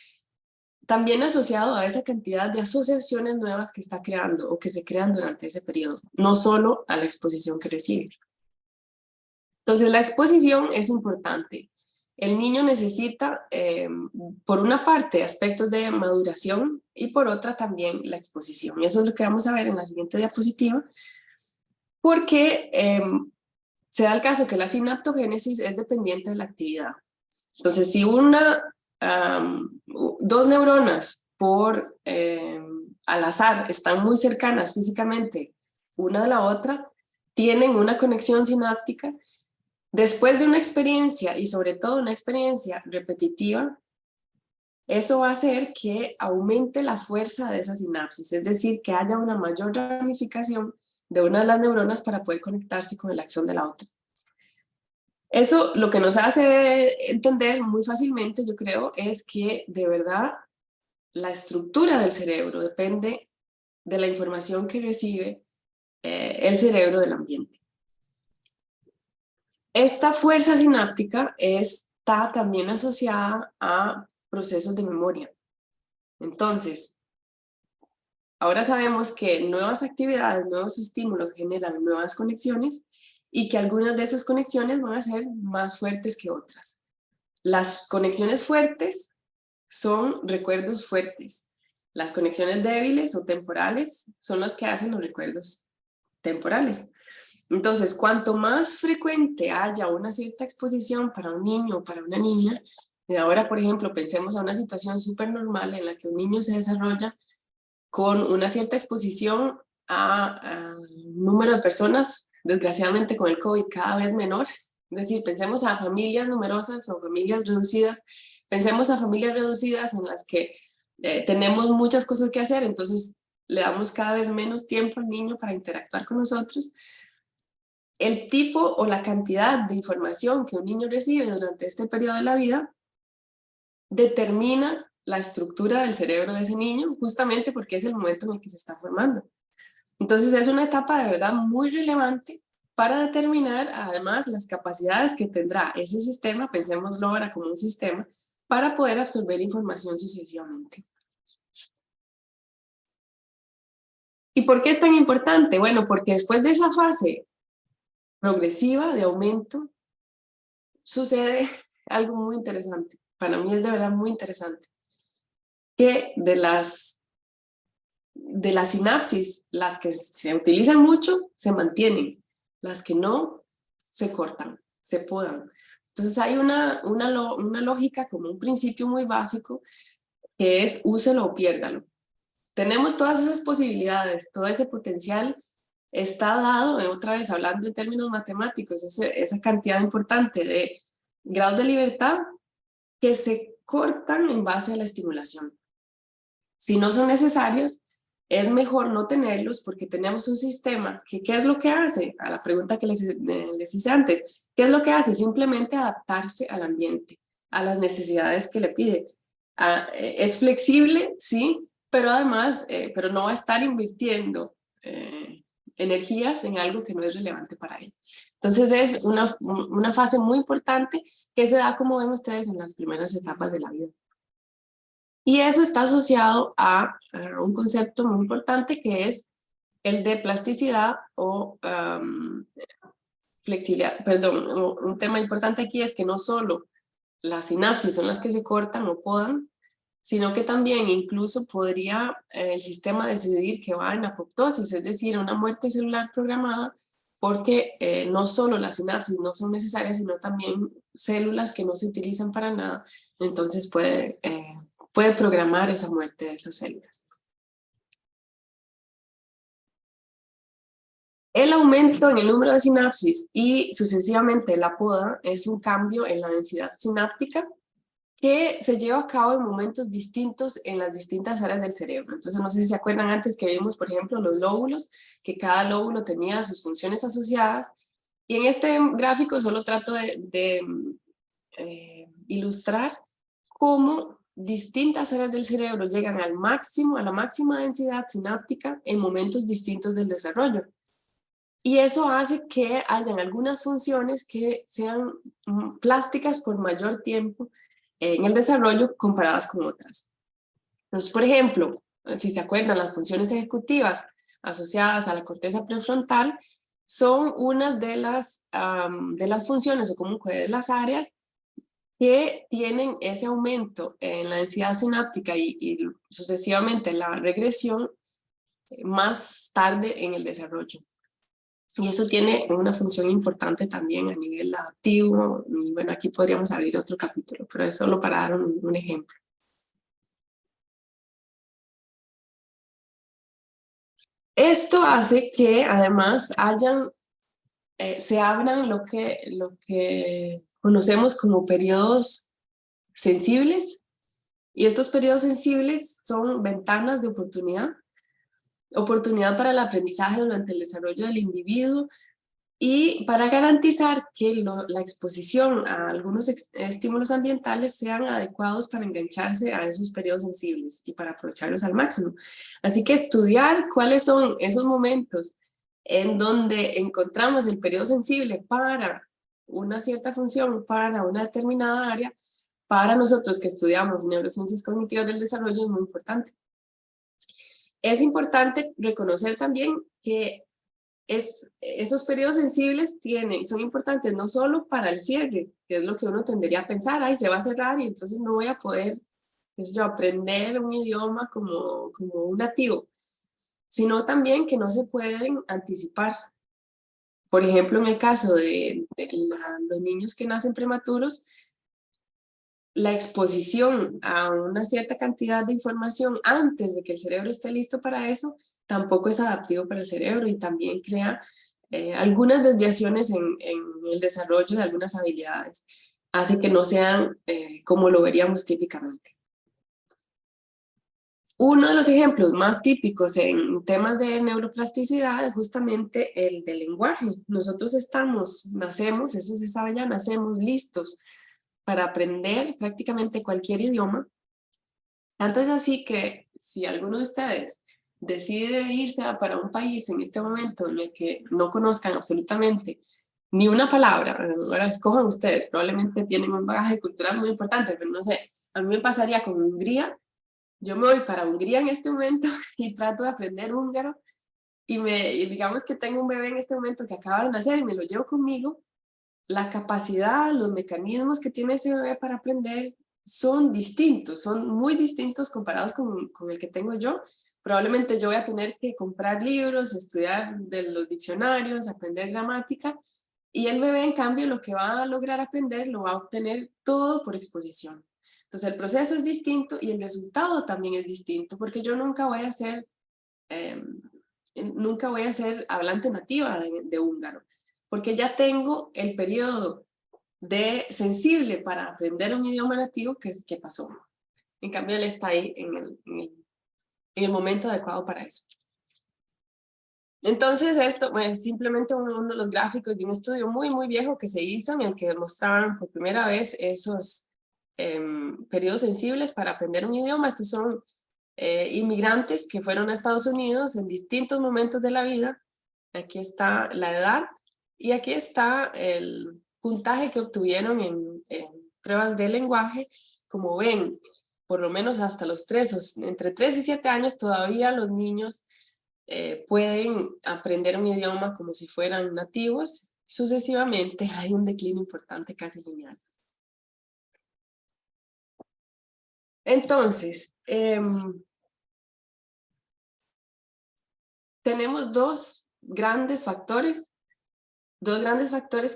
también asociado a esa cantidad de asociaciones nuevas que está creando o que se crean durante ese periodo, no solo a la exposición que recibe. Entonces la exposición es importante. El niño necesita, por una parte, aspectos de maduración y por otra también la exposición. Y eso es lo que vamos a ver en la siguiente diapositiva, porque se da el caso que la sinaptogénesis es dependiente de la actividad. Entonces, si dos neuronas al azar están muy cercanas físicamente una de la otra, tienen una conexión sináptica, después de una experiencia, y sobre todo una experiencia repetitiva, eso va a hacer que aumente la fuerza de esa sinapsis, es decir, que haya una mayor ramificación de una de las neuronas para poder conectarse con el axón de la otra. Eso lo que nos hace entender muy fácilmente, yo creo, es que de verdad la estructura del cerebro depende de la información que recibe el cerebro del ambiente. Esta fuerza sináptica está también asociada a procesos de memoria. Entonces, ahora sabemos que nuevas actividades, nuevos estímulos generan nuevas conexiones y que algunas de esas conexiones van a ser más fuertes que otras. Las conexiones fuertes son recuerdos fuertes. Las conexiones débiles o temporales son las que hacen los recuerdos temporales. Entonces, cuanto más frecuente haya una cierta exposición para un niño o para una niña, y ahora, por ejemplo, pensemos a una situación súper normal en la que un niño se desarrolla con una cierta exposición a un número de personas, desgraciadamente con el COVID cada vez menor. Es decir, pensemos a familias numerosas o familias reducidas, pensemos a familias reducidas en las que tenemos muchas cosas que hacer, entonces le damos cada vez menos tiempo al niño para interactuar con nosotros. El tipo o la cantidad de información que un niño recibe durante este periodo de la vida determina la estructura del cerebro de ese niño, justamente porque es el momento en el que se está formando. Entonces es una etapa de verdad muy relevante para determinar además las capacidades que tendrá ese sistema, pensémoslo ahora como un sistema, para poder absorber información sucesivamente. ¿Y por qué es tan importante? Bueno, porque después de esa fase progresiva de aumento, sucede algo muy interesante. Para mí es de verdad muy interesante. Que de las sinapsis, las que se utilizan mucho, se mantienen. Las que no, se cortan, se podan. Entonces hay una lógica como un principio muy básico que es úselo o piérdalo. Tenemos todas esas posibilidades, todo ese potencial está dado, otra vez hablando en términos matemáticos, esa cantidad importante de grados de libertad que se cortan en base a la estimulación. Si no son necesarios, es mejor no tenerlos porque tenemos un sistema que, ¿qué es lo que hace? A la pregunta que les hice antes, ¿qué es lo que hace? Simplemente adaptarse al ambiente, a las necesidades que le pide. Es flexible, sí, pero además, pero no va a estar invirtiendo energías en algo que no es relevante para él. Entonces es una fase muy importante que se da, como ven ustedes, en las primeras etapas de la vida. Y eso está asociado a un concepto muy importante que es el de plasticidad o flexibilidad. Perdón, un tema importante aquí es que no solo las sinapsis son las que se cortan o podan, sino que también incluso podría el sistema decidir que va en apoptosis, es decir, una muerte celular programada, porque no solo las sinapsis no son necesarias, sino también células que no se utilizan para nada, entonces puede programar esa muerte de esas células. El aumento en el número de sinapsis y sucesivamente la poda es un cambio en la densidad sináptica que se lleva a cabo en momentos distintos en las distintas áreas del cerebro. Entonces, no sé si se acuerdan antes que vimos, por ejemplo, los lóbulos, que cada lóbulo tenía sus funciones asociadas. Y en este gráfico solo trato de ilustrar cómo distintas áreas del cerebro llegan al máximo, a la máxima densidad sináptica en momentos distintos del desarrollo. Y eso hace que hayan algunas funciones que sean plásticas por mayor tiempo en el desarrollo comparadas con otras. Entonces, por ejemplo, si se acuerdan, las funciones ejecutivas asociadas a la corteza prefrontal son una de las funciones o como de las áreas que tienen ese aumento en la densidad sináptica y sucesivamente la regresión más tarde en el desarrollo. Y eso tiene una función importante también a nivel adaptivo. Y bueno, aquí podríamos abrir otro capítulo, pero es solo para dar un ejemplo. Esto hace que además se abran lo que conocemos como periodos sensibles. Y estos periodos sensibles son ventanas de oportunidad para el aprendizaje durante el desarrollo del individuo y para garantizar que la exposición a algunos estímulos ambientales sean adecuados para engancharse a esos periodos sensibles y para aprovecharlos al máximo. Así que estudiar cuáles son esos momentos en donde encontramos el periodo sensible para una cierta función, para una determinada área, para nosotros que estudiamos neurociencias cognitivas del desarrollo es muy importante. Es importante reconocer también que esos periodos sensibles son importantes no solo para el cierre, que es lo que uno tendería a pensar, ay, se va a cerrar y entonces no voy a poder, qué sé yo, aprender un idioma como un nativo, sino también que no se pueden anticipar. Por ejemplo, en el caso de los niños que nacen prematuros, la exposición a una cierta cantidad de información antes de que el cerebro esté listo para eso, tampoco es adaptivo para el cerebro y también crea algunas desviaciones en el desarrollo de algunas habilidades. Hace que no sean como lo veríamos típicamente. Uno de los ejemplos más típicos en temas de neuroplasticidad es justamente el del lenguaje. Nosotros nacemos, eso se sabe ya, nacemos listos para aprender prácticamente cualquier idioma. Tanto es así que si alguno de ustedes decide irse para un país en este momento en el que no conozcan absolutamente ni una palabra, ahora escojan ustedes, probablemente tienen un bagaje cultural muy importante, pero no sé, a mí me pasaría con Hungría. Yo me voy para Hungría en este momento y trato de aprender húngaro y digamos que tengo un bebé en este momento que acaba de nacer y me lo llevo conmigo. La capacidad, los mecanismos que tiene ese bebé para aprender son distintos, son muy distintos comparados con el que tengo yo. Probablemente yo voy a tener que comprar libros, estudiar de los diccionarios, aprender gramática, y el bebé, en cambio, lo que va a lograr aprender lo va a obtener todo por exposición. Entonces el proceso es distinto y el resultado también es distinto, porque yo nunca voy a ser hablante nativa de húngaro, porque ya tengo el periodo sensible para aprender un idioma nativo que pasó. En cambio, él está ahí en el momento adecuado para eso. Entonces, esto es simplemente uno de los gráficos de un estudio muy, muy viejo que se hizo en el que mostraban por primera vez esos periodos sensibles para aprender un idioma. Estos son inmigrantes que fueron a Estados Unidos en distintos momentos de la vida. Aquí está la edad y aquí está el puntaje que obtuvieron en pruebas de lenguaje. Como ven, por lo menos hasta los 3, entre 3 y 7 años todavía los niños pueden aprender un idioma como si fueran nativos. Sucesivamente hay un declino importante, casi lineal. Entonces, tenemos dos grandes factores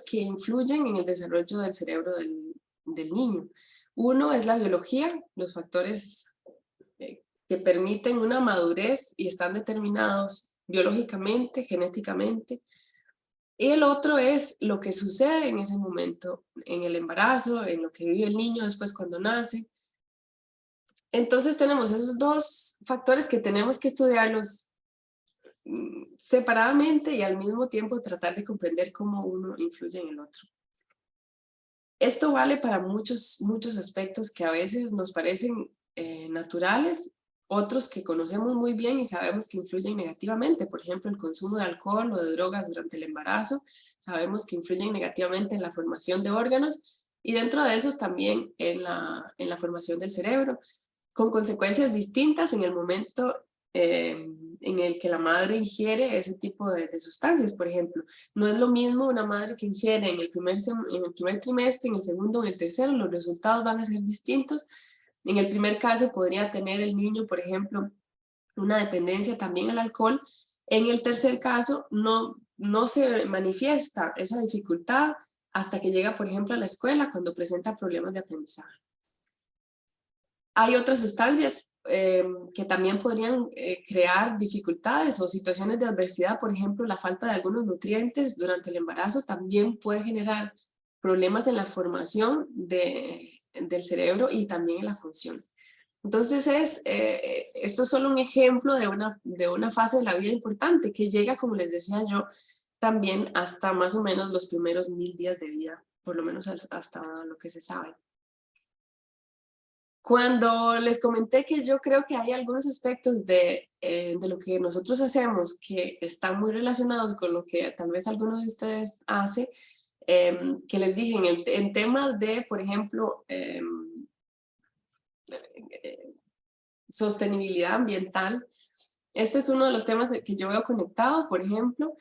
que influyen en el desarrollo del cerebro del niño. Uno es la biología, los factores que permiten una madurez y están determinados biológicamente, genéticamente. Y el otro es lo que sucede en ese momento, en el embarazo, en lo que vive el niño después cuando nace. Entonces tenemos esos dos factores que tenemos que estudiarlos separadamente y al mismo tiempo tratar de comprender cómo uno influye en el otro. Esto vale para muchos aspectos que a veces nos parecen naturales, otros que conocemos muy bien y sabemos que influyen negativamente. Por ejemplo, el consumo de alcohol o de drogas durante el embarazo, sabemos que influyen negativamente en la formación de órganos y dentro de esos también en la formación del cerebro, con consecuencias distintas en el momento en el que la madre ingiere ese tipo de sustancias. Por ejemplo, no es lo mismo una madre que ingiere en el primer trimestre, en el segundo o en el tercero, los resultados van a ser distintos. En el primer caso podría tener el niño, por ejemplo, una dependencia también al alcohol. En el tercer caso no se manifiesta esa dificultad hasta que llega, por ejemplo, a la escuela cuando presenta problemas de aprendizaje. Hay otras sustancias que también podrían crear dificultades o situaciones de adversidad. Por ejemplo, la falta de algunos nutrientes durante el embarazo también puede generar problemas en la formación del cerebro y también en la función. Entonces esto es solo un ejemplo de una fase de la vida importante que llega, como les decía yo, también hasta más o menos los primeros 1000 días de vida, por lo menos hasta lo que se sabe. Cuando les comenté que yo creo que hay algunos aspectos de lo que nosotros hacemos que están muy relacionados con lo que tal vez alguno de ustedes hace, que les dije en temas de, por ejemplo, sostenibilidad ambiental. Este es uno de los temas que yo veo conectado. Por ejemplo,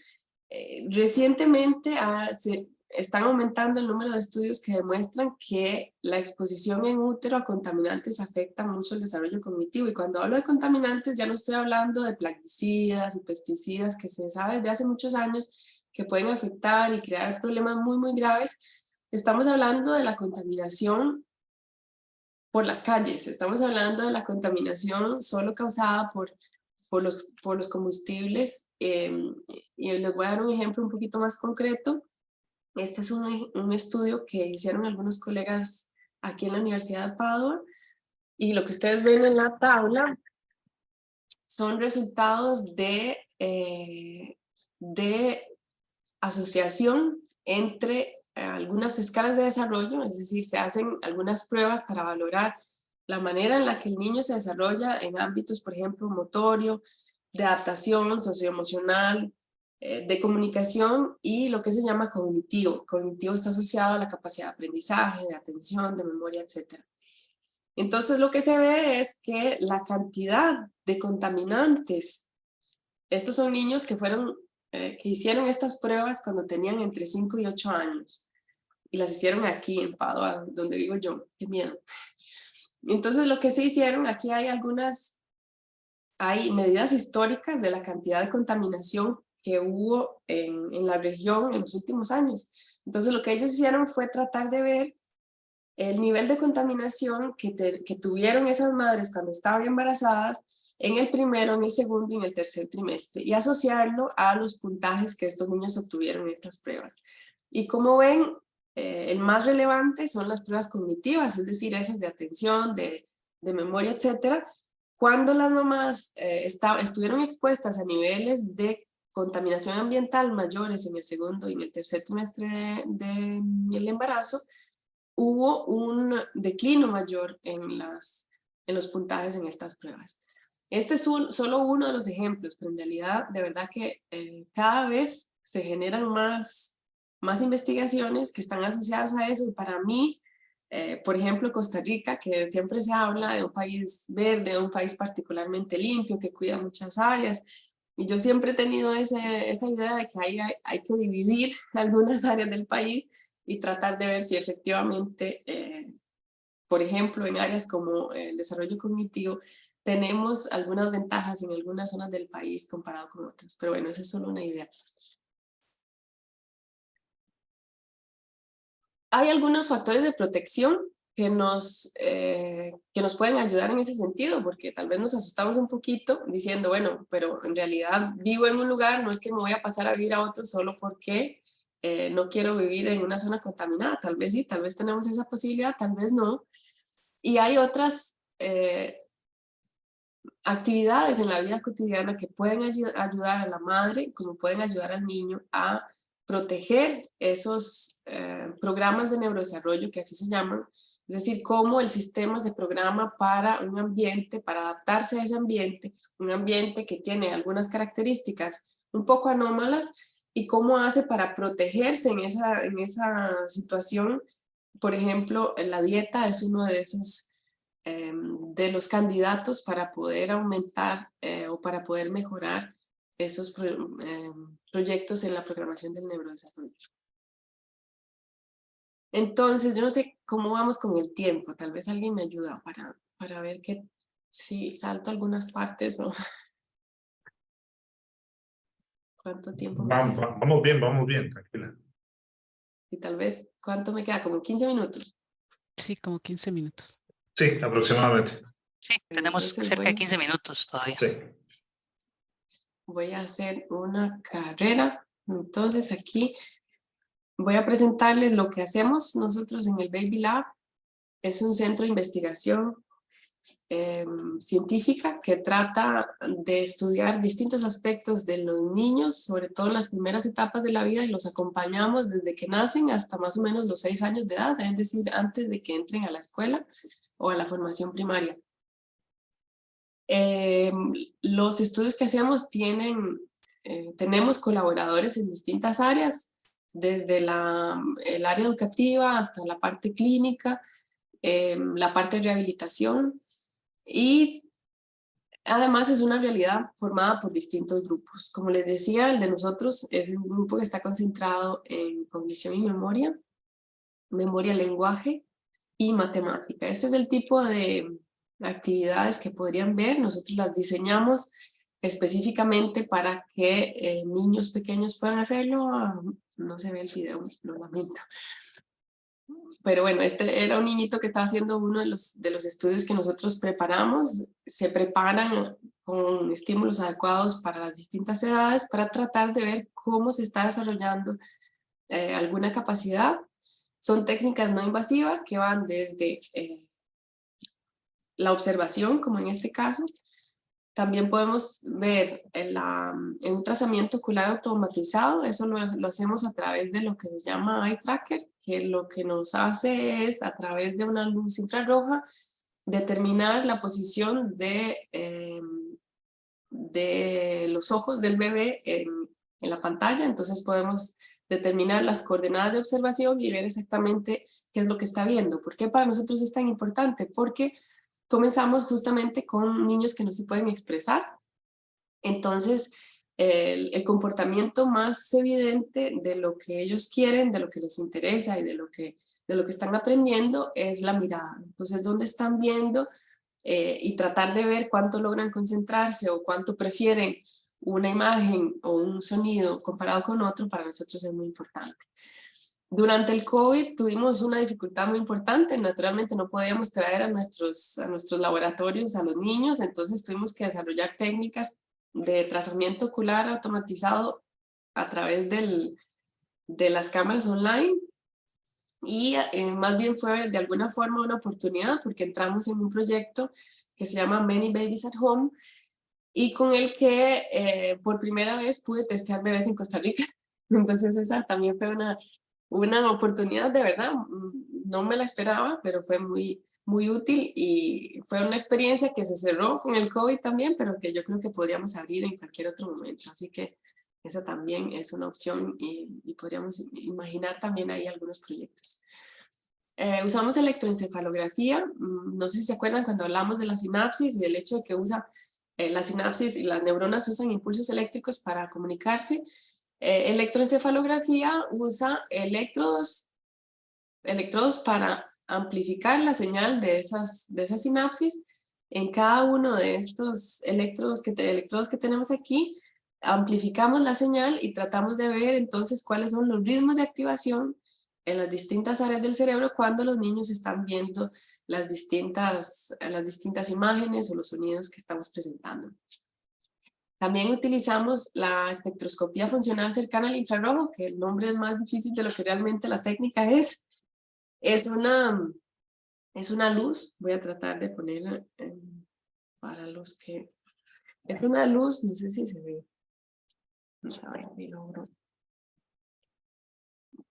recientemente se están aumentando el número de estudios que demuestran que la exposición en útero a contaminantes afecta mucho el desarrollo cognitivo. Y cuando hablo de contaminantes ya no estoy hablando de plaguicidas y pesticidas que se sabe desde hace muchos años que pueden afectar y crear problemas muy, muy graves. Estamos hablando de la contaminación por las calles. Estamos hablando de la contaminación solo causada por los combustibles. Y les voy a dar un ejemplo un poquito más concreto. Este es un estudio que hicieron algunos colegas aquí en la Universidad de Padua, y lo que ustedes ven en la tabla son resultados de asociación entre algunas escalas de desarrollo, es decir, se hacen algunas pruebas para valorar la manera en la que el niño se desarrolla en ámbitos, por ejemplo, motorio, de adaptación, socioemocional, de comunicación y lo que se llama cognitivo. Cognitivo está asociado a la capacidad de aprendizaje, de atención, de memoria, etc. Entonces lo que se ve es que la cantidad de contaminantes, estos son niños que hicieron estas pruebas cuando tenían entre 5 y 8 años y las hicieron aquí en Padua, donde vivo yo. Qué miedo. Entonces lo que se hicieron, aquí hay medidas históricas de la cantidad de contaminación que hubo en la región en los últimos años. Entonces lo que ellos hicieron fue tratar de ver el nivel de contaminación que tuvieron esas madres cuando estaban embarazadas en el primero, en el segundo y en el tercer trimestre, y asociarlo a los puntajes que estos niños obtuvieron en estas pruebas. Y como ven, el más relevante son las pruebas cognitivas, es decir, esas de atención, de memoria, etcétera. Cuando las mamás estuvieron expuestas a niveles de contaminación ambiental mayores en el segundo y en el tercer trimestre del embarazo, hubo un declino mayor en los puntajes en estas pruebas. Este es solo uno de los ejemplos, pero en realidad, de verdad que cada vez se generan más investigaciones que están asociadas a eso. Y para mí, por ejemplo, Costa Rica, que siempre se habla de un país verde, de un país particularmente limpio, que cuida muchas áreas, y yo siempre he tenido esa idea de que hay que dividir algunas áreas del país y tratar de ver si efectivamente, por ejemplo, en áreas como el desarrollo cognitivo, tenemos algunas ventajas en algunas zonas del país comparado con otras. Pero bueno, esa es solo una idea. Hay algunos factores de protección que nos pueden ayudar en ese sentido, porque tal vez nos asustamos un poquito diciendo, bueno, pero en realidad vivo en un lugar, no es que me voy a pasar a vivir a otro solo porque no quiero vivir en una zona contaminada. Tal vez sí, tal vez tenemos esa posibilidad, tal vez no. Y hay otras actividades en la vida cotidiana que pueden ayudar a la madre, como pueden ayudar al niño a proteger esos programas de neurodesarrollo, que así se llaman, es decir, cómo el sistema se programa para un ambiente, para adaptarse a ese ambiente, un ambiente que tiene algunas características un poco anómalas, y cómo hace para protegerse en esa situación. Por ejemplo, la dieta es uno de esos de los candidatos para poder aumentar o para poder mejorar esos proyectos en la programación del neurodesarrollo. Entonces, yo no sé cómo vamos con el tiempo, tal vez alguien me ayuda para ver si salto algunas partes o cuánto tiempo me queda. Vamos bien, tranquila. Y tal vez, ¿cuánto me queda? Como 15 minutos. Sí, como 15 minutos. Sí, aproximadamente. Sí, tenemos Entonces cerca de 15 minutos todavía. Sí. Voy a hacer una carrera. Entonces aquí voy a presentarles lo que hacemos nosotros en el Baby Lab. Es un centro de investigación científica que trata de estudiar distintos aspectos de los niños, sobre todo en las primeras etapas de la vida, y los acompañamos desde que nacen hasta más o menos los 6 años de edad, es decir, antes de que entren a la escuela o a la formación primaria. Los estudios que hacemos tenemos colaboradores en distintas áreas, desde el área educativa hasta la parte clínica, la parte de rehabilitación, y además es una realidad formada por distintos grupos. Como les decía, el de nosotros es un grupo que está concentrado en cognición y memoria, lenguaje y matemática. Este es el tipo de actividades que podrían ver. Nosotros las diseñamos específicamente para que niños pequeños puedan hacerlo. No se ve el video, lo lamento. Pero bueno, este era un niñito que estaba haciendo uno de los estudios que nosotros preparamos. Se preparan con estímulos adecuados para las distintas edades para tratar de ver cómo se está desarrollando alguna capacidad. Son técnicas no invasivas que van desde la observación, como en este caso. También podemos ver en un trazamiento ocular automatizado. Eso lo hacemos a través de lo que se llama Eye Tracker, que lo que nos hace es, a través de una luz infrarroja, determinar la posición de los ojos del bebé en la pantalla. Entonces podemos determinar las coordenadas de observación y ver exactamente qué es lo que está viendo. ¿Por qué para nosotros es tan importante? Porque comenzamos justamente con niños que no se pueden expresar. Entonces, el comportamiento más evidente de lo que ellos quieren, de lo que les interesa y de lo que están aprendiendo es la mirada. Entonces, ¿dónde están viendo? Y tratar de ver cuánto logran concentrarse o cuánto prefieren una imagen o un sonido comparado con otro, para nosotros es muy importante. Durante el COVID tuvimos una dificultad muy importante. Naturalmente no podíamos traer a nuestros laboratorios a los niños, entonces tuvimos que desarrollar técnicas de trazamiento ocular automatizado a través de las cámaras online, y más bien fue de alguna forma una oportunidad porque entramos en un proyecto que se llama Many Babies at Home, y con el que por primera vez pude testear bebés en Costa Rica. Entonces esa también fue una oportunidad de verdad no me la esperaba, pero fue muy útil y fue una experiencia que se cerró con el COVID también, pero que yo creo que podríamos abrir en cualquier otro momento. Así que esa también es una opción y podríamos imaginar también ahí algunos proyectos. Usamos electroencefalografía. No sé si se acuerdan cuando hablamos de la sinapsis y del hecho de que la sinapsis y las neuronas usan impulsos eléctricos para comunicarse. Electroencefalografía usa electrodos para amplificar la señal de esas sinapsis. En cada uno de estos electrodos que tenemos aquí, amplificamos la señal y tratamos de ver entonces cuáles son los ritmos de activación en las distintas áreas del cerebro cuando los niños están viendo las distintas imágenes o los sonidos que estamos presentando. También utilizamos la espectroscopía funcional cercana al infrarrojo, que el nombre es más difícil de lo que realmente la técnica es. Es una luz, voy a tratar de ponerla para los que... Es una luz, no sé si se ve. Vamos a ver si logro.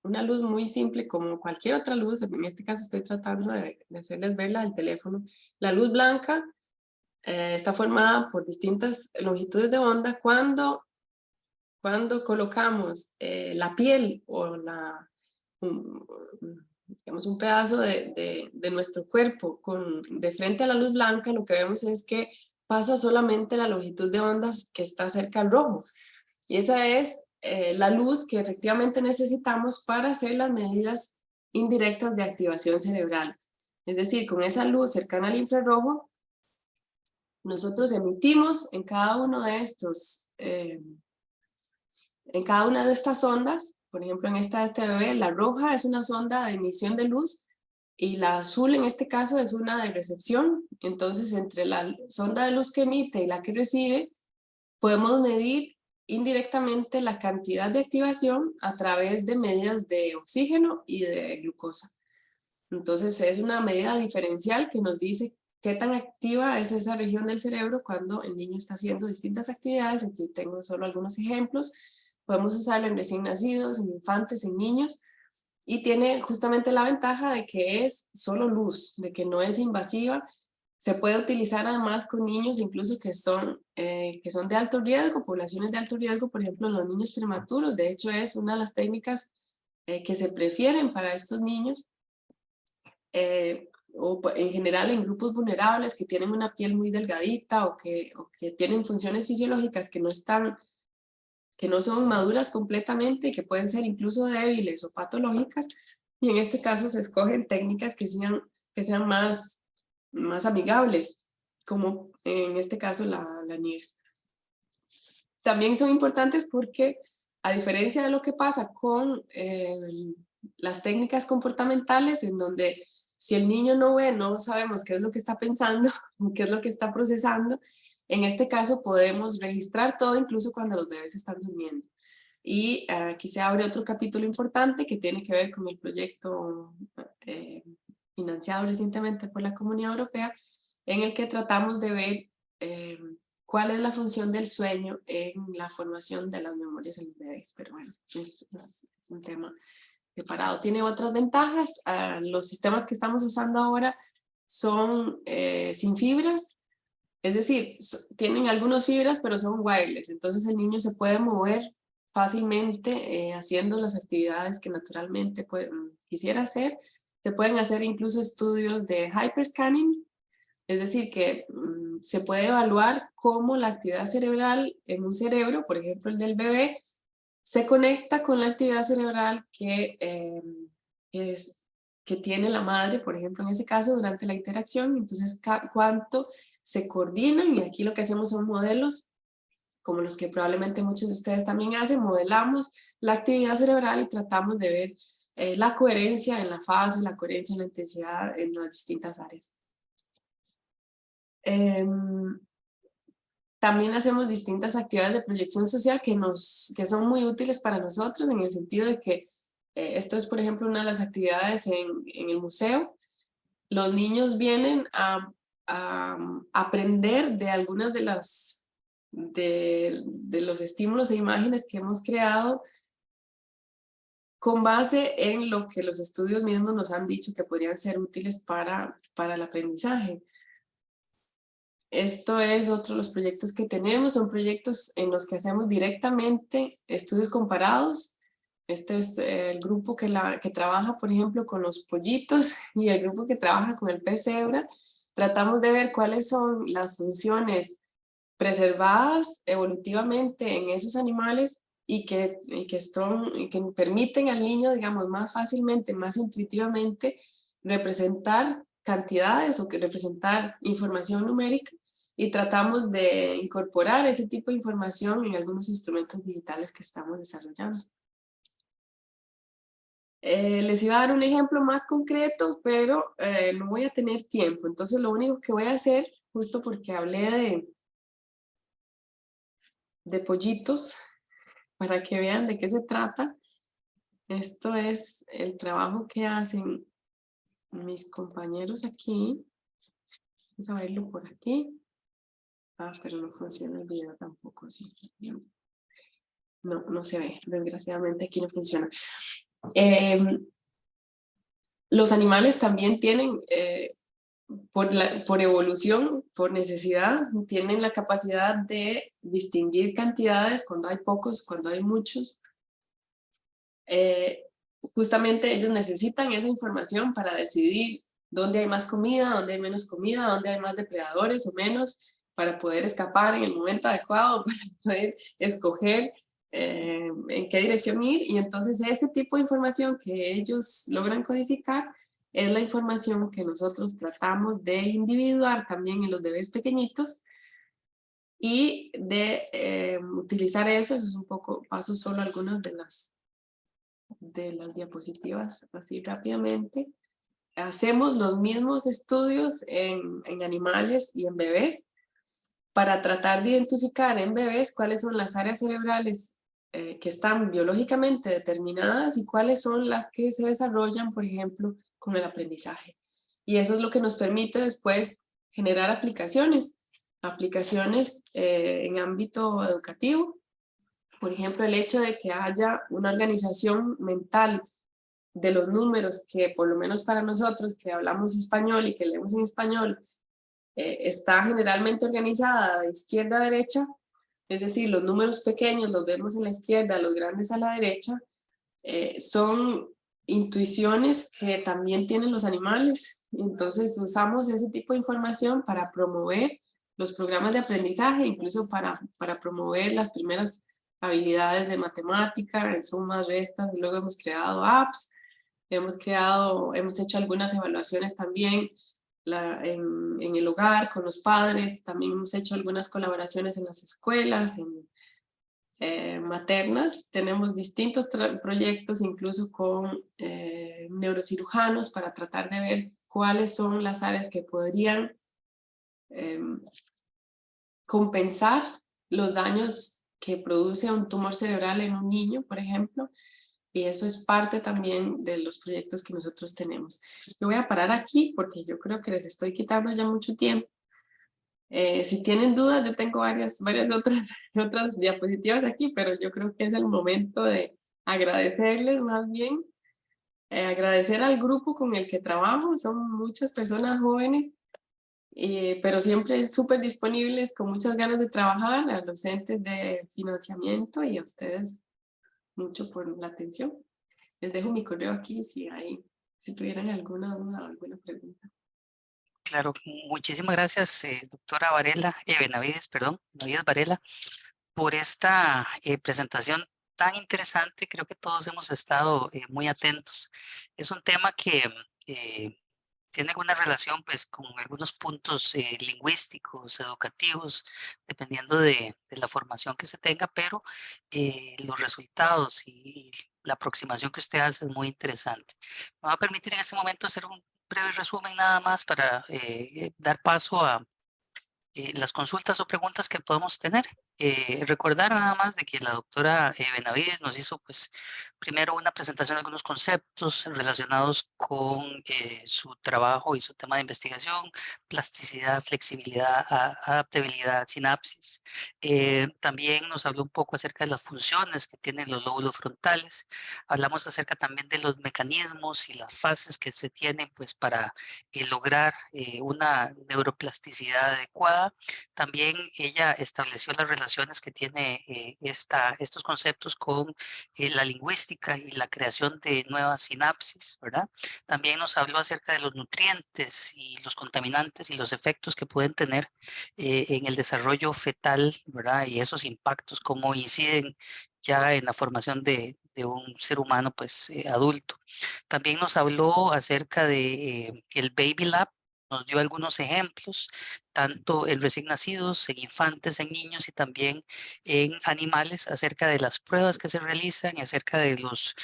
Una luz muy simple como cualquier otra luz, en este caso estoy tratando de hacerles ver la del teléfono. La luz blanca está formada por distintas longitudes de onda. Cuando colocamos la piel o digamos un pedazo de nuestro cuerpo de frente a la luz blanca, lo que vemos es que pasa solamente la longitud de ondas que está cerca al rojo. Y esa es la luz que efectivamente necesitamos para hacer las medidas indirectas de activación cerebral. Es decir, con esa luz cercana al infrarrojo, nosotros emitimos en cada uno de estos, en cada una de estas ondas. Por ejemplo, en esta de este bebé, la roja es una sonda de emisión de luz y la azul en este caso es una de recepción. Entonces, entre la sonda de luz que emite y la que recibe, podemos medir indirectamente la cantidad de activación a través de medidas de oxígeno y de glucosa. Entonces, es una medida diferencial que nos dice qué tan activa es esa región del cerebro cuando el niño está haciendo distintas actividades. Aquí tengo solo algunos ejemplos. Podemos usarlo en recién nacidos, en infantes, en niños, y tiene justamente la ventaja de que es solo luz, de que no es invasiva. Se puede utilizar además con niños incluso que son de alto riesgo, poblaciones de alto riesgo, por ejemplo los niños prematuros. De hecho es una de las técnicas que se prefieren para estos niños, o en general en grupos vulnerables que tienen una piel muy delgadita o que tienen funciones fisiológicas que no son maduras completamente y que pueden ser incluso débiles o patológicas, y en este caso se escogen técnicas que sean más amigables, como en este caso la NIRS. También son importantes porque, a diferencia de lo que pasa con las técnicas comportamentales, en donde si el niño no ve, no sabemos qué es lo que está pensando, qué es lo que está procesando. En este caso podemos registrar todo, incluso cuando los bebés están durmiendo. Y aquí se abre otro capítulo importante que tiene que ver con el proyecto financiado recientemente por la Comunidad Europea, en el que tratamos de ver cuál es la función del sueño en la formación de las memorias en los bebés. Pero bueno, es un tema separado. Tiene otras ventajas. Los sistemas que estamos usando ahora son sin fibras. Es decir, tienen algunas fibras, pero son wireless. Entonces el niño se puede mover fácilmente haciendo las actividades que naturalmente quisiera hacer. Se pueden hacer incluso estudios de hyperscanning. Es decir, que se puede evaluar cómo la actividad cerebral en un cerebro, por ejemplo el del bebé, se conecta con la actividad cerebral que tiene la madre, por ejemplo, en ese caso, durante la interacción. Entonces, cuánto se coordinan, y aquí lo que hacemos son modelos, como los que probablemente muchos de ustedes también hacen. Modelamos la actividad cerebral y tratamos de ver la coherencia en la fase, la coherencia en la intensidad en las distintas áreas. También hacemos distintas actividades de proyección social que son muy útiles para nosotros, en el sentido de que esto es, por ejemplo, una de las actividades en el museo. Los niños vienen a aprender de algunas de los estímulos e imágenes que hemos creado con base en lo que los estudios mismos nos han dicho que podrían ser útiles para el aprendizaje. Esto es otro de los proyectos que tenemos, son proyectos en los que hacemos directamente estudios comparados. Este es el grupo que trabaja, por ejemplo, con los pollitos y el grupo que trabaja con el pez cebra. Tratamos de ver cuáles son las funciones preservadas evolutivamente en esos animales y que permiten al niño, digamos, más fácilmente, más intuitivamente, representar cantidades o que representar información numérica, y tratamos de incorporar ese tipo de información en algunos instrumentos digitales que estamos desarrollando. Les iba a dar un ejemplo más concreto, pero no voy a tener tiempo. Entonces lo único que voy a hacer, justo porque hablé de pollitos, para que vean de qué se trata. Esto es el trabajo que hacen mis compañeros aquí. Vamos a verlo por aquí. Ah, pero no funciona el video tampoco. Sí. No se ve. Desgraciadamente aquí no funciona. Los animales también tienen, por evolución, por necesidad, tienen la capacidad de distinguir cantidades cuando hay pocos, cuando hay muchos. Justamente ellos necesitan esa información para decidir dónde hay más comida, dónde hay menos comida, dónde hay más depredadores o menos, para poder escapar en el momento adecuado, para poder escoger en qué dirección ir. Y entonces ese tipo de información que ellos logran codificar es la información que nosotros tratamos de individuar también en los bebés pequeñitos, y de utilizar eso es un poco, paso solo algunas de las diapositivas así rápidamente. Hacemos los mismos estudios en animales y en bebés para tratar de identificar en bebés cuáles son las áreas cerebrales que están biológicamente determinadas y cuáles son las que se desarrollan, por ejemplo, con el aprendizaje. Y eso es lo que nos permite después generar aplicaciones en ámbito educativo. Por ejemplo, el hecho de que haya una organización mental de los números que, por lo menos para nosotros que hablamos español y que leemos en español, está generalmente organizada de izquierda a derecha, es decir, los números pequeños los vemos en la izquierda, los grandes a la derecha, son intuiciones que también tienen los animales. Entonces usamos ese tipo de información para promover los programas de aprendizaje, incluso para promover las primeras habilidades de matemática, en sumas, restas, y luego hemos creado apps, hemos hecho algunas evaluaciones también en el hogar, con los padres, también hemos hecho algunas colaboraciones en las escuelas, maternas. Tenemos distintos proyectos, incluso con neurocirujanos, para tratar de ver cuáles son las áreas que podrían compensar los daños que produce un tumor cerebral en un niño, por ejemplo. Y eso es parte también de los proyectos que nosotros tenemos. Yo voy a parar aquí porque yo creo que les estoy quitando ya mucho tiempo. Si tienen dudas, yo tengo varias otras diapositivas aquí, pero yo creo que es el momento de agradecerles más bien, agradecer al grupo con el que trabajo. Son muchas personas jóvenes, pero siempre súper disponibles, con muchas ganas de trabajar, a los entes de financiamiento y a ustedes mucho por la atención. Les dejo mi correo aquí si tuvieran alguna duda o alguna pregunta. Claro, muchísimas gracias, doctora Benavides Varela, por esta presentación tan interesante. Creo que todos hemos estado muy atentos. Es un tema que tiene alguna relación pues con algunos puntos lingüísticos, educativos, dependiendo de la formación que se tenga, pero los resultados y la aproximación que usted hace es muy interesante. Me va a permitir en este momento hacer un breve resumen nada más para dar paso a las consultas o preguntas que podamos tener. Recordar nada más de que la doctora Benavides nos hizo pues primero una presentación de algunos conceptos relacionados con su trabajo y su tema de investigación: plasticidad, flexibilidad, adaptabilidad, sinapsis. También nos habló un poco acerca de las funciones que tienen los lóbulos frontales. Hablamos acerca también de los mecanismos y las fases que se tienen pues para lograr una neuroplasticidad adecuada. También ella estableció las relaciones que tiene estos conceptos con la lingüística y la creación de nuevas sinapsis, ¿verdad? También nos habló acerca de los nutrientes y los contaminantes y los efectos que pueden tener en el desarrollo fetal, ¿verdad? Y esos impactos, cómo inciden ya en la formación de un ser humano pues adulto. También nos habló acerca de el Baby Lab. Nos dio algunos ejemplos, tanto en recién nacidos, en infantes, en niños y también en animales, acerca de las pruebas que se realizan y acerca de los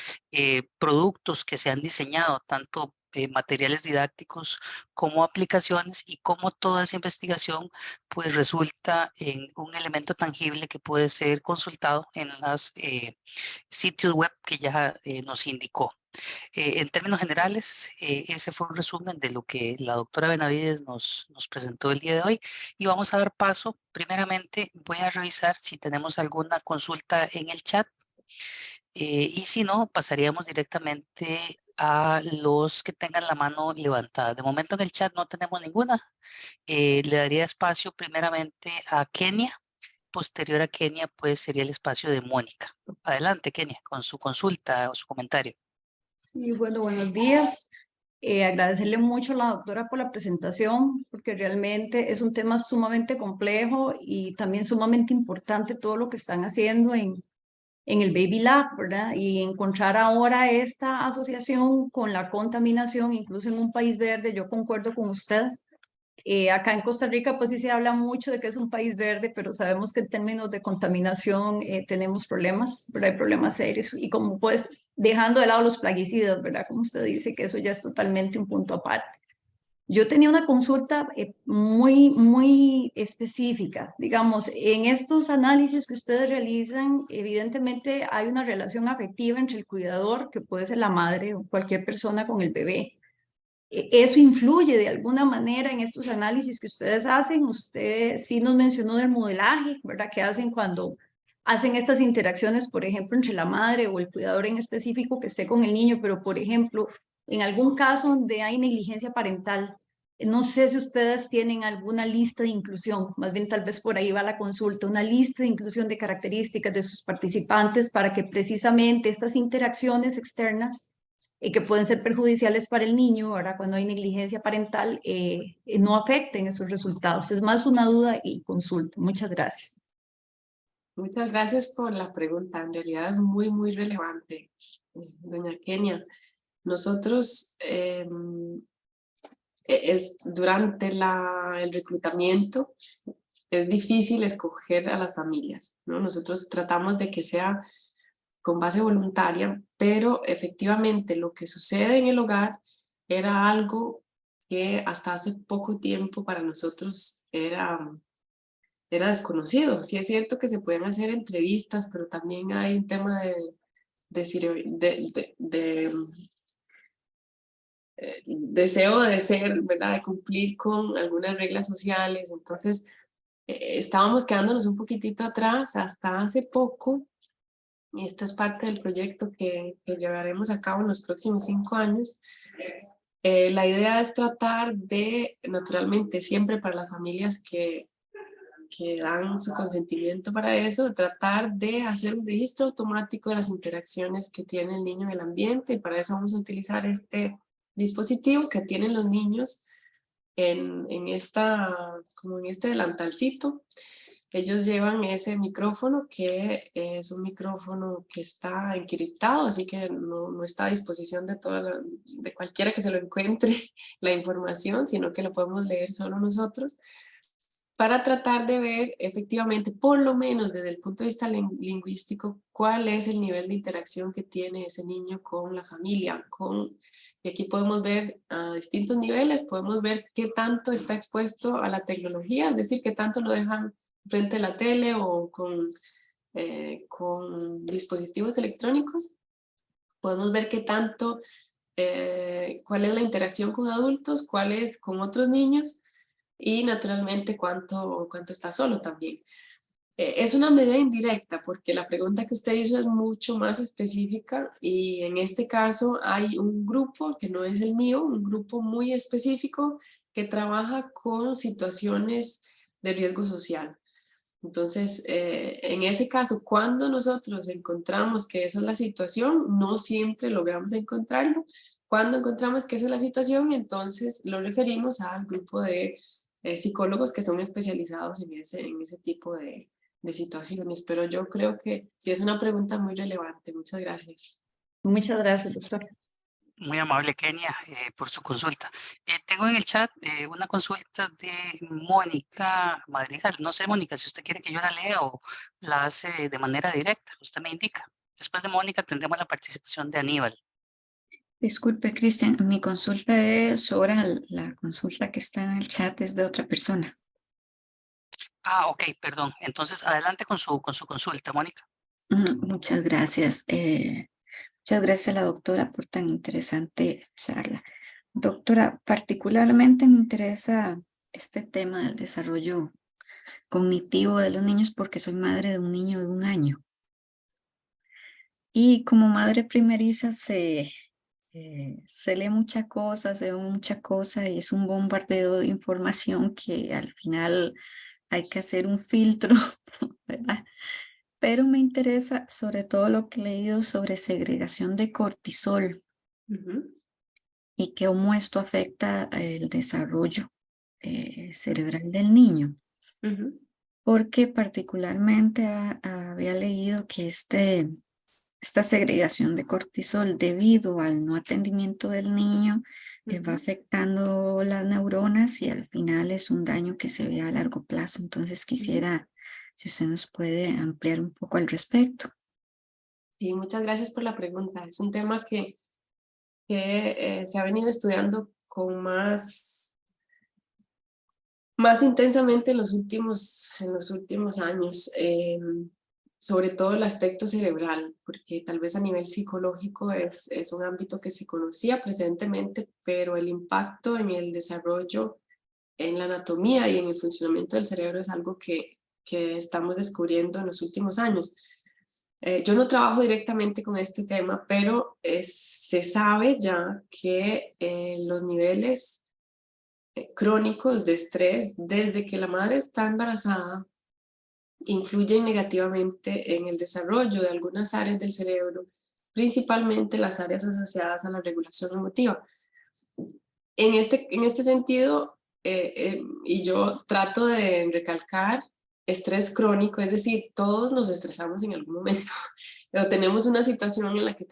productos que se han diseñado, tanto materiales didácticos como aplicaciones, y cómo toda esa investigación pues resulta en un elemento tangible que puede ser consultado en los sitios web que ya nos indicó. En términos generales, ese fue un resumen de lo que la doctora Benavides nos presentó el día de hoy, y vamos a dar paso. Primeramente voy a revisar si tenemos alguna consulta en el chat, y si no, pasaríamos directamente a los que tengan la mano levantada. De momento en el chat no tenemos ninguna. Le daría espacio primeramente a Kenia. Posterior a Kenia pues sería el espacio de Mónica. Adelante, Kenia, con su consulta o su comentario. Sí, bueno, buenos días. Agradecerle mucho a la doctora por la presentación, porque realmente es un tema sumamente complejo y también sumamente importante todo lo que están haciendo en el Baby Lab, ¿verdad? Y encontrar ahora esta asociación con la contaminación, incluso en un país verde, yo concuerdo con usted. Acá en Costa Rica pues sí se habla mucho de que es un país verde, pero sabemos que en términos de contaminación tenemos problemas, ¿verdad? Hay problemas serios, y como pues dejando de lado los plaguicidas, ¿verdad? Como usted dice, que eso ya es totalmente un punto aparte. Yo tenía una consulta muy específica. Digamos, en estos análisis que ustedes realizan, evidentemente hay una relación afectiva entre el cuidador, que puede ser la madre o cualquier persona, con el bebé. ¿Eso influye de alguna manera en estos análisis que ustedes hacen? Usted sí nos mencionó del modelaje, ¿verdad? Que hacen cuando hacen estas interacciones, por ejemplo, entre la madre o el cuidador en específico que esté con el niño, pero por ejemplo, en algún caso donde hay negligencia parental, no sé si ustedes tienen alguna lista de inclusión, más bien tal vez por ahí va la consulta, una lista de inclusión de características de sus participantes para que precisamente estas interacciones externas que pueden ser perjudiciales para el niño, ahora cuando hay negligencia parental, no afecten esos resultados. Es más una duda y consulta. Muchas gracias. Muchas gracias por la pregunta. En realidad es muy relevante, doña Kenia. Nosotros durante el reclutamiento es difícil escoger a las familias, ¿no? Nosotros tratamos de que sea con base voluntaria, pero efectivamente lo que sucede en el hogar era algo que hasta hace poco tiempo para nosotros era desconocido. Sí es cierto que se pueden hacer entrevistas, pero también hay un tema de deseo de ser, ¿verdad? De cumplir con algunas reglas sociales. Entonces, estábamos quedándonos un poquitito atrás hasta hace poco, y esto es parte del proyecto que llevaremos a cabo en los próximos 5 años. La idea es tratar de, naturalmente, siempre para las familias que dan su consentimiento para eso, tratar de hacer un registro automático de las interacciones que tiene el niño en el ambiente, y para eso vamos a utilizar este dispositivo que tienen los niños como en este delantalcito. Ellos llevan ese micrófono, que es un micrófono que está encriptado, así que no está a disposición de cualquiera que se lo encuentre la información, sino que lo podemos leer solo nosotros, para tratar de ver efectivamente, por lo menos desde el punto de vista lingüístico, cuál es el nivel de interacción que tiene ese niño con la familia, con Y aquí podemos ver a distintos niveles, podemos ver qué tanto está expuesto a la tecnología, es decir, qué tanto lo dejan frente a la tele o con dispositivos electrónicos. Podemos ver qué tanto, cuál es la interacción con adultos, cuál es con otros niños y naturalmente cuánto está solo también. Es una medida indirecta porque la pregunta que usted hizo es mucho más específica y en este caso hay un grupo que no es el mío, un grupo muy específico que trabaja con situaciones de riesgo social. Entonces, en ese caso, cuando nosotros encontramos que esa es la situación, no siempre logramos encontrarlo. Cuando encontramos que esa es la situación, entonces lo referimos al grupo de psicólogos que son especializados en ese tipo de situaciones. Pero yo creo que sí es una pregunta muy relevante. Muchas gracias. Muchas gracias, doctora. Muy amable, Kenia, por su consulta. Tengo en el chat una consulta de Mónica Madrigal. No sé, Mónica, si usted quiere que yo la lea o la hace de manera directa, usted me indica. Después de Mónica tendremos la participación de Aníbal. Disculpe, Cristian, mi consulta es oral. La consulta que está en el chat es de otra persona. Ah, ok, perdón. Entonces, adelante con su consulta, Mónica. Muchas gracias. Muchas gracias a la doctora por tan interesante charla. Doctora, particularmente me interesa este tema del desarrollo cognitivo de los niños porque soy madre de un niño de 1 año. Y como madre primeriza se lee mucha cosa, se ve mucha cosa y es un bombardeo de información que al final hay que hacer un filtro, ¿verdad? Pero me interesa sobre todo lo que he leído sobre segregación de cortisol y cómo esto afecta el desarrollo cerebral del niño. Porque particularmente había leído que esta segregación de cortisol debido al no atendimiento del niño va afectando las neuronas y al final es un daño que se ve a largo plazo. Entonces quisiera si usted nos puede ampliar un poco al respecto. Y muchas gracias por la pregunta. Es un tema que se ha venido estudiando con más intensamente en los últimos años, sobre todo el aspecto cerebral, porque tal vez a nivel psicológico es un ámbito que se conocía precedentemente, pero el impacto en el desarrollo, en la anatomía y en el funcionamiento del cerebro es algo que estamos descubriendo en los últimos años. Yo no trabajo directamente con este tema, pero se sabe ya que los niveles crónicos de estrés desde que la madre está embarazada influyen negativamente en el desarrollo de algunas áreas del cerebro, principalmente las áreas asociadas a la regulación emotiva. En este sentido, y yo trato de recalcar, estrés crónico, es decir, todos nos estresamos en algún momento, pero tenemos una situación en la que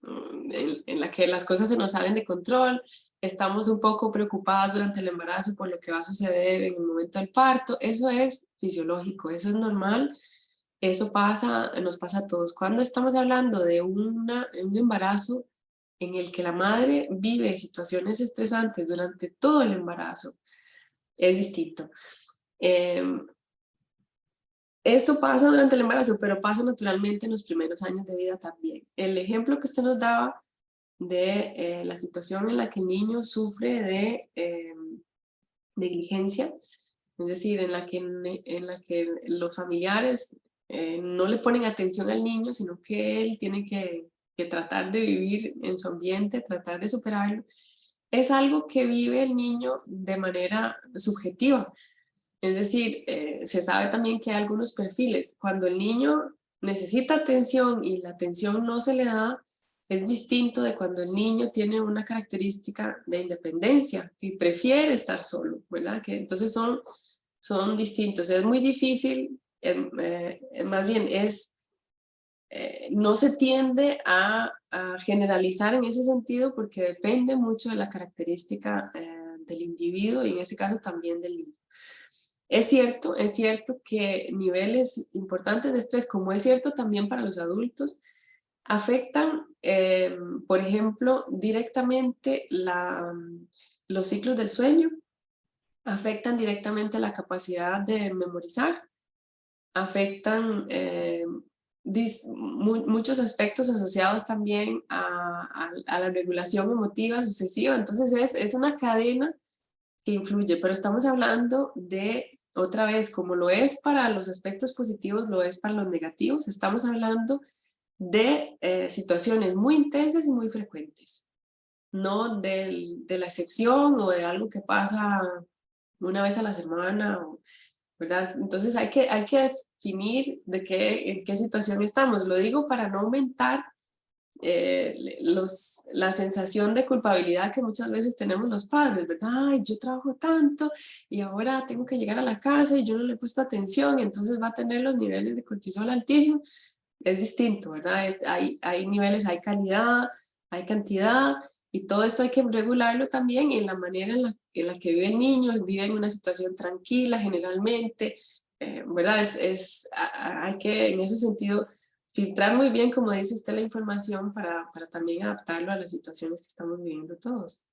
en la que las cosas se nos salen de control, estamos un poco preocupadas durante el embarazo por lo que va a suceder en el momento del parto. Eso es fisiológico, eso es normal, eso nos pasa a todos. Cuando estamos hablando de un embarazo en el que la madre vive situaciones estresantes durante todo el embarazo, es distinto. Eso pasa durante el embarazo, pero pasa naturalmente en los primeros años de vida también. El ejemplo que usted nos daba de la situación en la que el niño sufre de negligencia, es decir, en la que los familiares no le ponen atención al niño, sino que él tiene que tratar de vivir en su ambiente, tratar de superarlo, es algo que vive el niño de manera subjetiva. Es decir, se sabe también que hay algunos perfiles. Cuando el niño necesita atención y la atención no se le da, es distinto de cuando el niño tiene una característica de independencia, que prefiere estar solo, ¿verdad? Que entonces son distintos. Es muy difícil, más bien no se tiende a generalizar en ese sentido porque depende mucho de la característica del individuo y en ese caso también del niño. Es cierto que niveles importantes de estrés, como es cierto también para los adultos, afectan, por ejemplo, directamente los ciclos del sueño, afectan directamente la capacidad de memorizar, afectan muchos aspectos asociados también a la regulación emotiva sucesiva. Entonces es una cadena que influye, pero estamos hablando de, otra vez, como lo es para los aspectos positivos, lo es para los negativos. Estamos hablando de situaciones muy intensas y muy frecuentes, no de la excepción o de algo que pasa una vez a la semana, ¿verdad? Entonces hay que definir en qué situación estamos. Lo digo para no aumentar la sensación de culpabilidad que muchas veces tenemos los padres, ¿verdad? Ay, yo trabajo tanto y ahora tengo que llegar a la casa y yo no le he puesto atención y entonces va a tener los niveles de cortisol altísimos. Es distinto, ¿verdad? Hay niveles, hay calidad, hay cantidad, y todo esto hay que regularlo también en la manera en la que vive el niño. Vive en una situación tranquila generalmente, ¿verdad? Hay que en ese sentido filtrar muy bien, como dice usted, la información para también adaptarlo a las situaciones que estamos viviendo todos.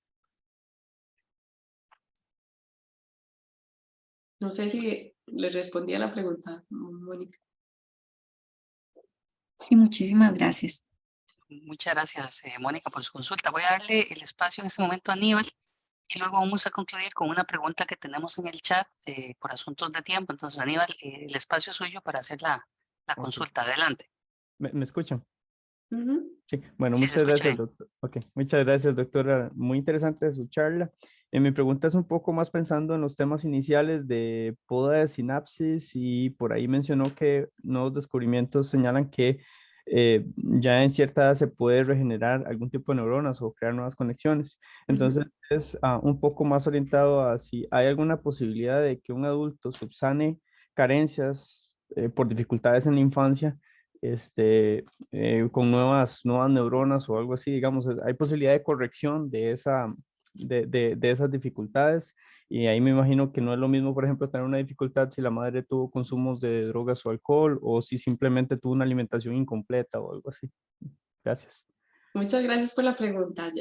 No sé si le respondí a la pregunta, Mónica. Sí, muchísimas gracias. Muchas gracias, Mónica, por su consulta. Voy a darle el espacio en este momento a Aníbal y luego vamos a concluir con una pregunta que tenemos en el chat por asuntos de tiempo. Entonces, Aníbal, el espacio es suyo para hacer la consulta. Adelante. ¿Me escuchan? Uh-huh. Sí, bueno, Sí, se muchas escucha gracias, bien. doctor. Ok, muchas gracias, doctora. Muy interesante su charla. Mi pregunta es un poco más pensando en los temas iniciales de poda de sinapsis, y por ahí mencionó que nuevos descubrimientos señalan que ya en cierta edad se puede regenerar algún tipo de neuronas o crear nuevas conexiones. Entonces, es un poco más orientado a si hay alguna posibilidad de que un adulto subsane carencias por dificultades en la infancia, con nuevas neuronas o algo así, digamos. Hay posibilidad de corrección de esas dificultades, y ahí me imagino que no es lo mismo, por ejemplo, tener una dificultad si la madre tuvo consumos de drogas o alcohol, o si simplemente tuvo una alimentación incompleta o algo así. Gracias. Muchas gracias por la pregunta.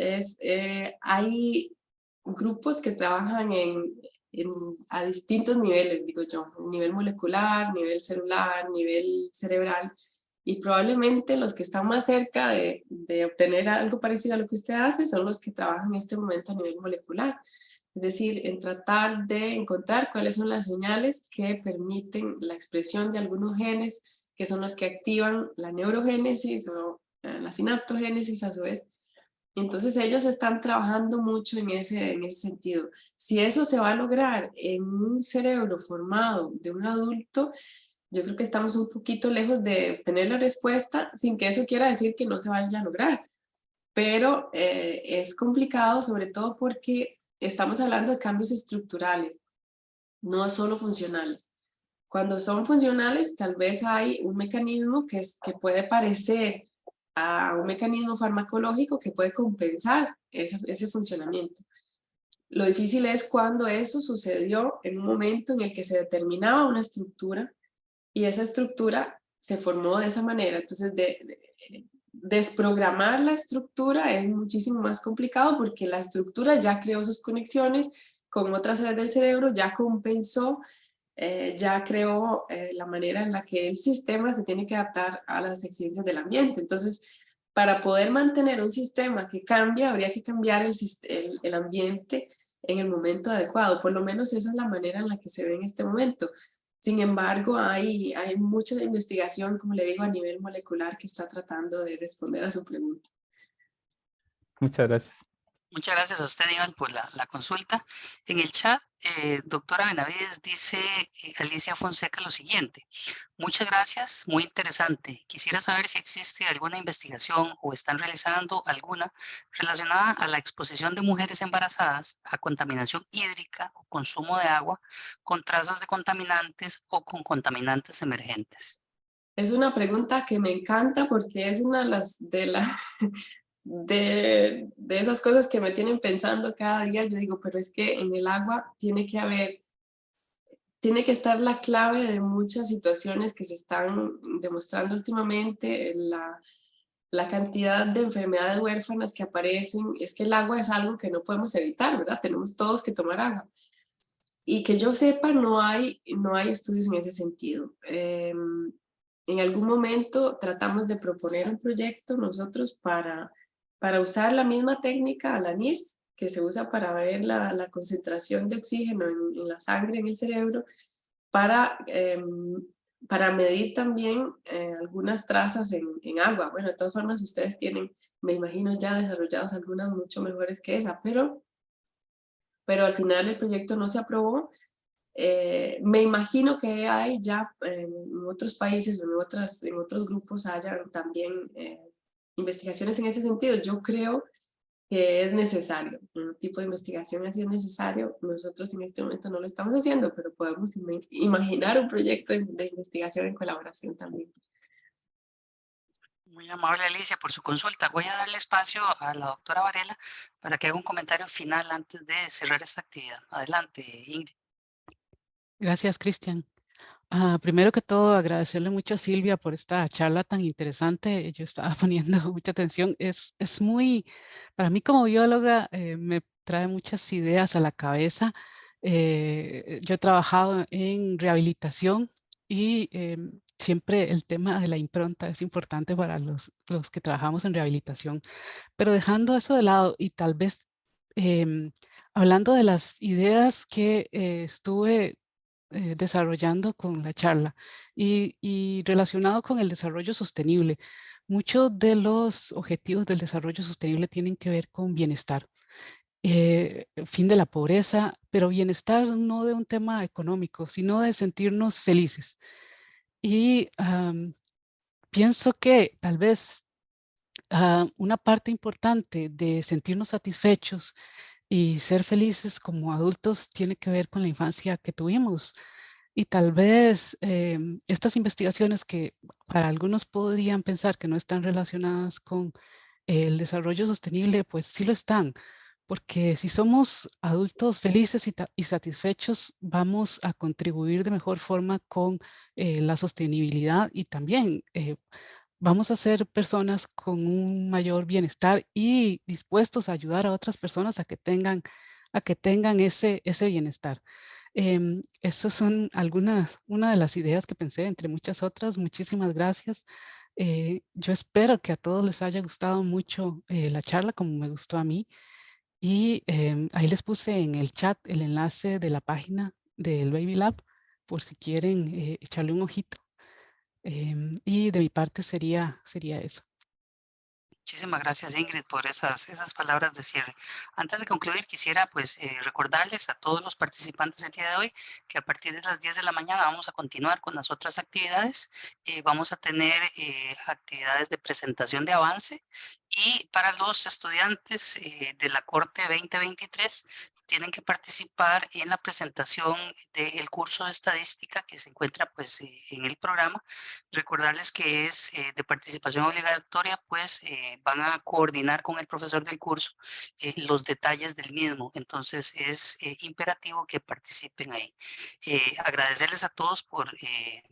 Hay grupos que trabajan a distintos niveles, digo yo, nivel molecular, nivel celular, nivel cerebral, y probablemente los que están más cerca de obtener algo parecido a lo que usted hace son los que trabajan en este momento a nivel molecular. Es decir, en tratar de encontrar cuáles son las señales que permiten la expresión de algunos genes, que son los que activan la neurogénesis o la sinaptogénesis a su vez. Entonces ellos están trabajando mucho en ese sentido. Si eso se va a lograr en un cerebro formado de un adulto, yo creo que estamos un poquito lejos de tener la respuesta, sin que eso quiera decir que no se vaya a lograr. Pero es complicado, sobre todo porque estamos hablando de cambios estructurales, no solo funcionales. Cuando son funcionales, tal vez hay un mecanismo que puede parecer a un mecanismo farmacológico que puede compensar ese funcionamiento. Lo difícil es cuando eso sucedió en un momento en el que se determinaba una estructura y esa estructura se formó de esa manera. Entonces, desprogramar la estructura es muchísimo más complicado porque la estructura ya creó sus conexiones con otras áreas del cerebro, ya compensó, ya creó la manera en la que el sistema se tiene que adaptar a las exigencias del ambiente. Entonces, para poder mantener un sistema que cambia, habría que cambiar el ambiente en el momento adecuado. Por lo menos esa es la manera en la que se ve en este momento. Sin embargo, hay mucha investigación, como le digo, a nivel molecular que está tratando de responder a su pregunta. Muchas gracias. Muchas gracias a usted, Iván, por la consulta. En el chat, doctora Benavides, dice Alicia Fonseca lo siguiente: muchas gracias, muy interesante. Quisiera saber si existe alguna investigación o están realizando alguna relacionada a la exposición de mujeres embarazadas a contaminación hídrica o consumo de agua con trazas de contaminantes o con contaminantes emergentes. Es una pregunta que me encanta porque es una de esas cosas que me tienen pensando cada día. Yo digo, pero es que en el agua tiene que estar la clave de muchas situaciones que se están demostrando últimamente, la la cantidad de enfermedades huérfanas que aparecen. Es que el agua es algo que no podemos evitar, ¿verdad? Tenemos todos que tomar agua. Y que yo sepa, no hay estudios en ese sentido. En algún momento tratamos de proponer un proyecto nosotros para usar la misma técnica, la NIRS, que se usa para ver la concentración de oxígeno en la sangre, en el cerebro, para medir también algunas trazas en agua. Bueno, de todas formas, ustedes tienen, me imagino, ya desarrolladas algunas mucho mejores que esa, pero al final el proyecto no se aprobó. Me imagino que hay ya en otros países o en otros grupos haya también investigaciones en ese sentido. Yo creo que es necesario, un tipo de investigación así es necesario. Nosotros en este momento no lo estamos haciendo, pero podemos imaginar un proyecto de investigación en colaboración también. Muy amable, Alicia, por su consulta. Voy a darle espacio a la doctora Varela para que haga un comentario final antes de cerrar esta actividad. Adelante, Ingrid. Gracias, Cristian. Primero que todo, agradecerle mucho a Silvia por esta charla tan interesante. Yo estaba poniendo mucha atención. Es muy, para mí como bióloga, me trae muchas ideas a la cabeza. Yo he trabajado en rehabilitación y siempre el tema de la impronta es importante para los que trabajamos en rehabilitación. Pero dejando eso de lado y tal vez hablando de las ideas que estuve desarrollando con la charla y relacionado con el desarrollo sostenible. Muchos de los objetivos del desarrollo sostenible tienen que ver con bienestar, fin de la pobreza, pero bienestar no de un tema económico, sino de sentirnos felices. Y pienso que tal vez una parte importante de sentirnos satisfechos y ser felices como adultos tiene que ver con la infancia que tuvimos. Y tal vez estas investigaciones que para algunos podrían pensar que no están relacionadas con el desarrollo sostenible, pues sí lo están, porque si somos adultos felices y satisfechos, vamos a contribuir de mejor forma con la sostenibilidad y también vamos a ser personas con un mayor bienestar y dispuestos a ayudar a otras personas a que tengan ese bienestar. Esas son una de las ideas que pensé, entre muchas otras. Muchísimas gracias. Yo espero que a todos les haya gustado mucho la charla, como me gustó a mí. Y ahí les puse en el chat el enlace de la página del Baby Lab, por si quieren echarle un ojito. Y de mi parte sería eso. Muchísimas gracias, Ingrid, por esas palabras de cierre. Antes de concluir, quisiera pues recordarles a todos los participantes del día de hoy que a partir de las 10 de la mañana vamos a continuar con las otras actividades. Vamos a tener actividades de presentación de avance y para los estudiantes de la Corte 2023 tienen que participar en la presentación del curso de estadística que se encuentra pues en el programa. Recordarles que es de participación obligatoria, pues van a coordinar con el profesor del curso los detalles del mismo. Entonces es imperativo que participen ahí. Agradecerles a todos por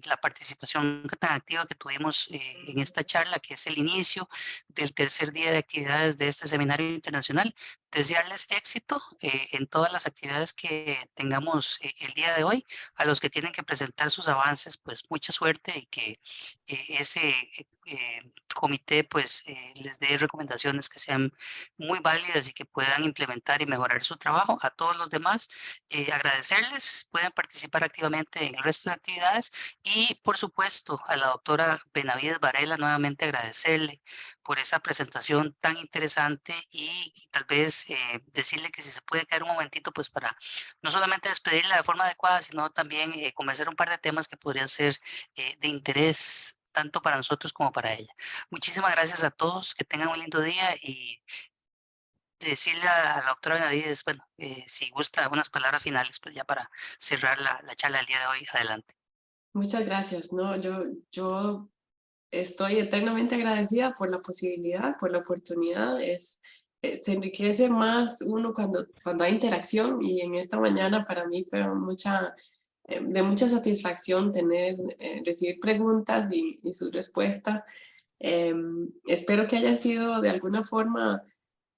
la participación tan activa que tuvimos en esta charla, que es el inicio del tercer día de actividades de este seminario internacional. Desearles éxito en todas las actividades que tengamos el día de hoy. A los que tienen que presentar sus avances, pues mucha suerte y que ese comité pues les dé recomendaciones que sean muy válidas y que puedan implementar y mejorar su trabajo. A todos los demás, agradecerles, pueden participar activamente en el resto de actividades y por supuesto a la doctora Benavides Varela nuevamente agradecerle por esa presentación tan interesante y tal vez decirle que si se puede quedar un momentito pues para no solamente despedirla de forma adecuada, sino también conversar un par de temas que podrían ser de interés tanto para nosotros como para ella. Muchísimas gracias a todos, que tengan un lindo día y decirle a la doctora Benavides, bueno, si gusta unas palabras finales, pues ya para cerrar la charla del día de hoy, adelante. Muchas gracias. No, yo estoy eternamente agradecida por la posibilidad, por la oportunidad. Se enriquece más uno cuando hay interacción y en esta mañana para mí fue de mucha satisfacción recibir preguntas y sus respuestas. Espero que haya sido de alguna forma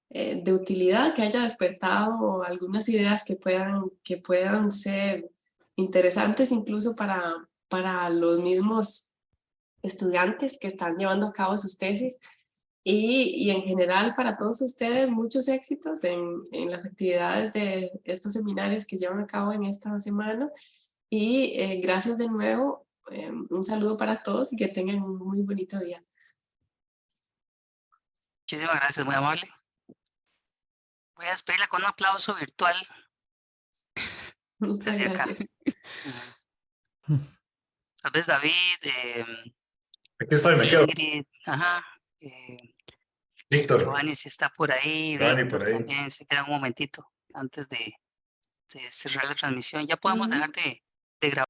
de utilidad, que haya despertado algunas ideas que puedan ser interesantes incluso para los mismos estudiantes que están llevando a cabo sus tesis. Y en general para todos ustedes, muchos éxitos en las actividades de estos seminarios que llevan a cabo en esta semana. Y gracias de nuevo, un saludo para todos y que tengan un muy bonito día. Muchísimas gracias, muy amable. Voy a despedirla con un aplauso virtual. Muchas Desde acá. gracias. Tal vez David, Aquí estoy, me quedo. Ingrid, ajá, Víctor, Giovanni si está por ahí, Giovanni Víctor por ahí. también, se queda un momentito antes de cerrar la transmisión. Ya podemos dejar de grabar.